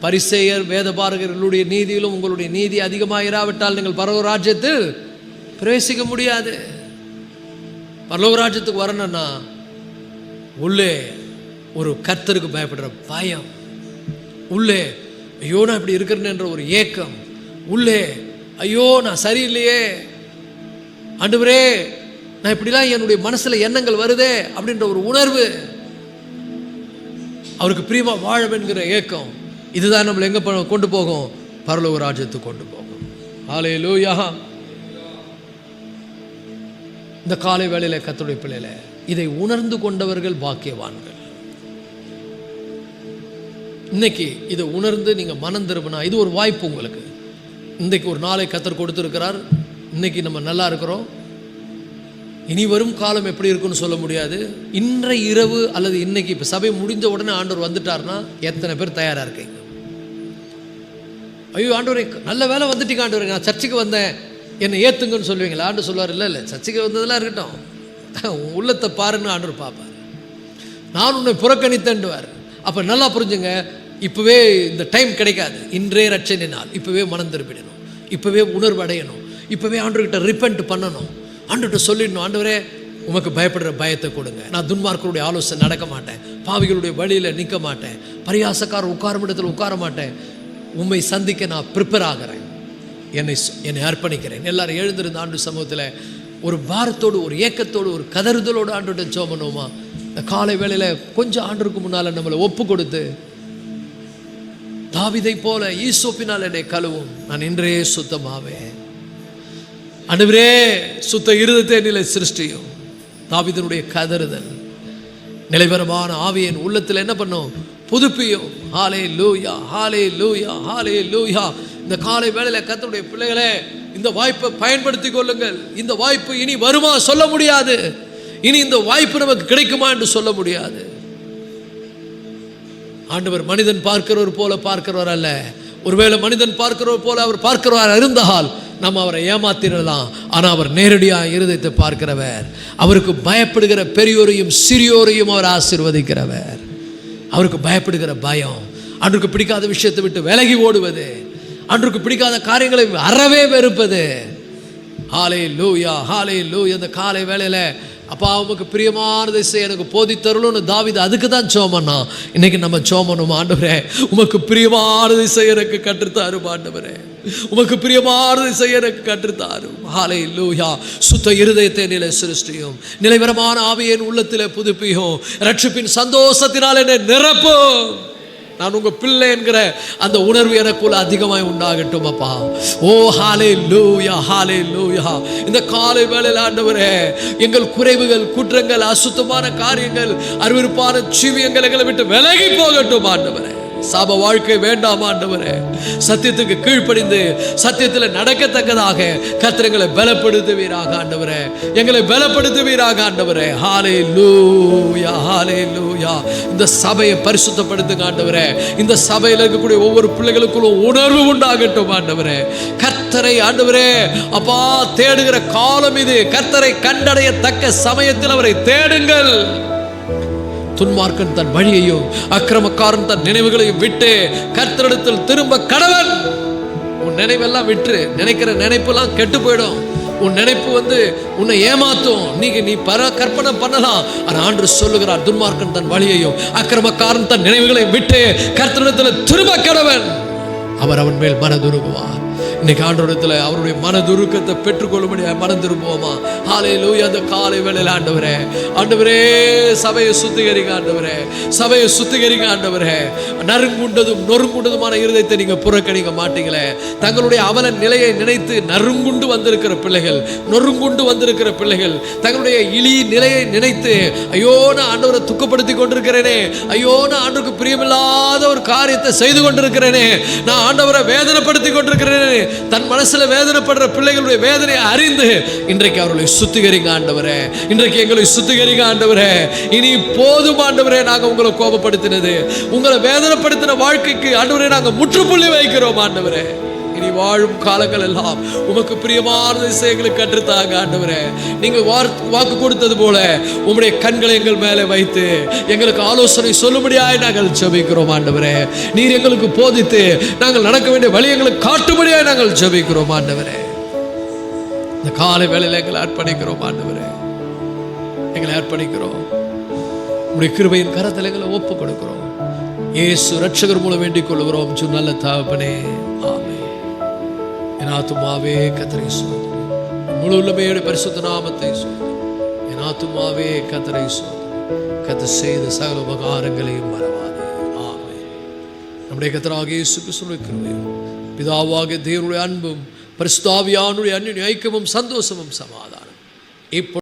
பரிசேயர் வேதபாரகர்களுடைய நீதியிலும் உங்களுடைய நீதி அதிகமாக இராவிட்டால் நீங்கள் பரலோக ராஜ்யத்தில் பிரவேசிக்க முடியாது. பரலோக ராஜ்யத்துக்கு வரணும்னா உள்ளே ஒரு கர்த்தருக்கு பயப்படுற பயம், உள்ளே ஐயோ நான் இப்படி இருக்கிறேன்ற ஒரு ஏக்கம், உள்ளே ஐயோ நான் சரியில்லையே ஆண்டவரே நான் இப்படிலாம் என்னுடைய மனசுல எண்ணங்கள் வருதே அப்படின்ற ஒரு உணர்வு, அவருக்கு பிரியமா வாழ என்கிற ஏக்கம், இதுதான் நம்மளை எங்க கொண்டு போகும், பரலோக ராஜ்யத்துக்கு கொண்டு போகும். ஹல்லேலூயா. இந்த காலை வேளையில கர்த்தருடைய பிள்ளையில இதை உணர்ந்து கொண்டவர்கள் பாக்கியவான்கள். இன்னைக்கு இதை உணர்ந்து நீங்க மனம் திரும்பினா இது ஒரு வாய்ப்பு உங்களுக்கு. இன்னைக்கு ஒரு நாளை கர்த்தர் கொடுத்திருக்கிறார், இன்னைக்கு நம்ம நல்லா இருக்கிறோம், இனி வரும் காலம் எப்படி இருக்குன்னு சொல்ல முடியாது. இன்றைய இரவு அல்லது இன்னைக்கு இப்போ சபை முடிஞ்ச உடனே ஆண்டவர் வந்துட்டார்னா எத்தனை பேர் தயாராக இருக்கீங்க? ஐயோ ஆண்டவரே நல்ல வேலை வந்துட்டீங்க ஆண்டவரே, நான் சர்ச்சுக்கு வந்தேன் என்னை ஏற்றுங்கன்னு சொல்லுவீங்களா? ஆண்டவர் சொல்லுவார், இல்லை இல்லை சர்ச்சுக்கு வந்ததெல்லாம் இருக்கட்டும், உள்ளத்தை பாருன்னு ஆண்டவர் பார்ப்பார். நான் உன்னை புறக்கணித்தேன்டுவார். அப்போ நல்லா புரிஞ்சுங்க, இப்போவே இந்த டைம் கிடைக்காது, இன்றே ரட்சணை நாள், இப்போவே மனம் திரும்பிடணும், இப்போவே உணர்வு அடையணும், இப்போவே ஆண்டவர்கிட்ட ரிப்பெண்ட் பண்ணணும். ஆண்டவர்கிட்ட சொல்லிடணும், ஆண்டவரே உமக்கு பயப்படுற பயத்தை கொடுங்க. நான் துன்மார்க்கருடைய ஆலோசனை நடக்க மாட்டேன், பாவிகளுடைய வழியில் நிற்க மாட்டேன், பரியாசக்காரர் உட்காரும் இடத்துல உட்கார மாட்டேன், உண்மை சந்திக்க நான் ப்ரிப்பேர் ஆகிறேன், என்னை அர்ப்பணிக்கிறேன். எல்லாரும் எழுந்திருந்த ஆண்டு சமூகத்தில் ஒரு பாரத்தோடு, ஒரு ஏக்கத்தோடு, ஒரு கதறுதலோடு ஆண்டவர்கிட்ட ஜெபம் பண்ணுவோமா? இந்த காலை வேளையில் கொஞ்சம் ஆண்டவருக்கு முன்னால் நம்மளை ஒப்பு கொடுத்து, தாவீதை போல ஈசோப்பினால் என்னை கழுவும், நான் இன்றே சுத்தமாவேன். ஆண்டவரே சுத்த இருதயத்தை என்னிலே சிருஷ்டியும். தாவீதினுடைய கதறுதல் நிலைவரமான ஆவியின் உள்ளத்தில் என்ன பண்ணும்? புதுப்பியும். ஹல்லேலூயா, ஹல்லேலூயா, ஹல்லேலூயா. இந்த காலை வேளையில கர்த்தருடைய பிள்ளைகளே, இந்த வாய்ப்பை பயன்படுத்திக் கொள்ளுங்கள். இந்த வாய்ப்பு இனி வருமா சொல்ல முடியாது. இனி இந்த வாய்ப்பு நமக்கு கிடைக்குமா என்று சொல்ல முடியாது. ஆண்டவர் மனிதன் பார்க்கிறவர் போல பார்க்கிறவர் அல்ல. ஒருவேளை மனிதன் பார்க்கிறவர் போல அவர் பார்க்கிறவர் இருந்தால் நம்ம அவரை ஏமாத்திடலாம். ஆனால் அவர் நேரடியாக இருதயத்தை பார்க்கிறவர். அவருக்கு பயப்படுகிற பெரியோரையும் சிறியோரையும் அவர் ஆசீர்வதிக்கிறவர். அவருக்கு பயப்படுகிற பயம், அன்றுக்கு பிடிக்காத விஷயத்தை விட்டு விலகி ஓடுவது, அன்றுக்கு பிடிக்காத காரியங்களை அறவே வெறுப்பது. ஹல்லேலூயா, ஹல்லேலூயா. இந்த காலை வேளையில் அப்பா உமக்கு பிரியமானதை செய்ய எனக்கு போதித்தருளும்னு தாவீது அதுக்கு தான் ஜெபம் பண்ணான். இன்னைக்கு நம்ம ஜெபம் பண்ணுவோம், ஆண்டவரே உமக்கு பிரியமானதை செய்ய எனக்கு கற்றுத்தாரும், ஆண்டவரே உமக்கு பிரியமானதை செய்ய எனக்கு கற்றுத்தாரும். ஹல்லேலூயா. சுத்த இருதயத்தை நிலை சிருஷ்டியும், நிலைவரமான ஆவியின் உள்ளத்தில் புதுப்பியும், ரட்சிப்பின் சந்தோஷத்தினால் என்னை நிரப்பும். நான் உங்க பிள்ளை என்கிற அந்த உணர்வு எனக்குள்ள அதிகமாய் உண்டாகட்டும் அப்பா. ஓ ஹல்லேலூயா, ஹல்லேலூயா. இந்த காலை வேளையில் ஆண்டவரே எங்கள் குறைவுகள், குற்றங்கள், அசுத்தமான காரியங்கள், அருவருப்பான ஜீவியங்கள் எங்களை விட்டு விலகி போகட்டும் ஆண்டவரே. சாப வாழ்க்கை வேண்டாம் ஆண்டவரே. சத்தியத்துக்கு கீழ்ப்படிந்து சத்தியத்தில் நடக்கத்தக்கதாக கர்த்தர் எங்களை பலப்படுத்துவீராக ஆண்டவரே, எங்களை பலப்படுத்துவீராக ஆண்டவரே. ஹல்லேலூயா, ஹல்லேலூயா. இந்த சபையை பரிசுத்தப்படுத்துங்க ஆண்டவரே. இந்த சபையில் இருக்கக்கூடிய ஒவ்வொரு பிள்ளைகளுக்குள்ளும் உணர்வு உண்டாகட்டும் ஆண்டவரே. கர்த்தரை ஆண்டவரே அப்பா தேடுகிற காலம் இது. கர்த்தரை கண்டடையத்தக்க சமயத்தில் அவரை தேடுங்கள். துன்மார்க்கன் தன் வழியையும் அக்கிரமக்காரன் தன் நினைவுகளையும் விட்டு கர்த்தரிடத்தில் திரும்ப கடவன். உன் நினைவெல்லாம் விட்டு, நினைக்கிற நினைப்பெல்லாம் கெட்டு போயிடும். உன் நினைப்பு உன்னை ஏமாத்தும். நீ கற்பனை பண்ணலாம். ஆனால் ஆண்டவர் சொல்லுகிறார், துன்மார்க்கன் தன் வழியையும் அக்கிரமக்காரன் தன் நினைவுகளையும் விட்டு கர்த்தரிடத்தில் திரும்ப கடவன், அவர் அவன் மேல் மனதுருகுவார். இன்னைக்கு ஆண்டவரிடத்தில் அவருடைய மனதுருக்கத்தை பெற்றுக்கொள்ளும்படியாக மனம் திரும்புவோமா? ஹல்லேலூயா. அந்த காலை வேளையில் ஆண்டவரே, ஆண்டவரே சபையை சுத்திகரிங்க ஆண்டவரே, சபையை சுத்திகரிங்க ஆண்டவரே. நறுங்குண்டதும் நொறுங்குண்டதுமான இருதயத்தை நீங்க புறக்கணிக்க மாட்டீங்களே. தங்களுடைய அவல நிலையை நினைத்து நறுங்குண்டு வந்திருக்கிற பிள்ளைகள், நொறுங்குண்டு வந்திருக்கிற பிள்ளைகள், தங்களுடைய இழி நிலையை நினைத்து ஐயோ நான் ஆண்டவரை துக்கப்படுத்தி கொண்டிருக்கிறேனே, ஐயோ நான் ஆண்டவருக்கு பிரியமில்லாத ஒரு காரியத்தை செய்து கொண்டிருக்கிறேனே, நான் ஆண்டவரை வேதனைப்படுத்தி கொண்டிருக்கிறேனே, தன் மனசுல வேதனைப்படுற பிள்ளைகளுடைய வேதனையை அறிந்து இன்றைக்கு அவர்களை சுத்திகரிங்க ஆண்டவரே. இன்றைக்கு எங்களை சுத்திகரிங்க ஆண்டவரே. இனி போதும் ஆண்டவரே, நாங்க உங்களை கோபப்படுத்தினது, உங்களை வேதனைப்படுத்தின வாழ்க்கைக்கு ஆண்டவரே நாங்க முற்றுப்புள்ளி வைக்கிறோம் ஆண்டவரே. இனி வாழும் காலங்கள் எல்லாம் உமக்கு பிரியமான விஷயங்களுக்கு கற்றுத்தாங்க ஆண்டவரே. நீங்க வாக்கு கொடுத்தது போல உம்முடைய கண்களை எங்கள் மேலே வைத்து எங்களுக்கு ஆலோசனை சொல்லும்படியாய் நாங்கள் ஜெபிக்கிறோம் ஆண்டவரே. நீர் எங்களுக்கு போதித்து நாங்கள் நடக்க வேண்டிய வழி எங்களுக்கு காட்டும்படியாய் நாங்கள் ஜெபிக்கிறோம் ஆண்டவரே. இந்த காலை வேளையில எங்களை அர்ப்பணிக்கிறோம் ஆண்டவரே, எங்களை அர்ப்பணிக்கிறோம். உம்முடைய கிருபையின் கரத்தில் எங்களை ஒப்பு கொடுக்கிறோம். இயேசு ரட்சகர் மூலம் வேண்டிக் கொள்கிறோம் நல்ல தகப்பனே, ஆமென். என் ஆத்துமாவே கர்த்தரை ஸ்தோத்திரி, முழு உள்ளமையோட பரிசுத்த நாமத்தை ஸ்தோத்திரி. என் ஆத்துமாவே கர்த்தரை ஸ்தோத்திரி, கர்த்தர் செய்த சகல உபகாரங்களையும் மறவாதே. ஆமென். நம்முடைய கர்த்தராகிய இயேசு கிறிஸ்துவின் கிருபையும் பிதாவாகிய தேவனுடைய அன்பும் பரிசுத்த ஆவியானவருடைய அன்யோன்ய ஐக்கியமும் சந்தோஷமும் சமாதானம் இப்போ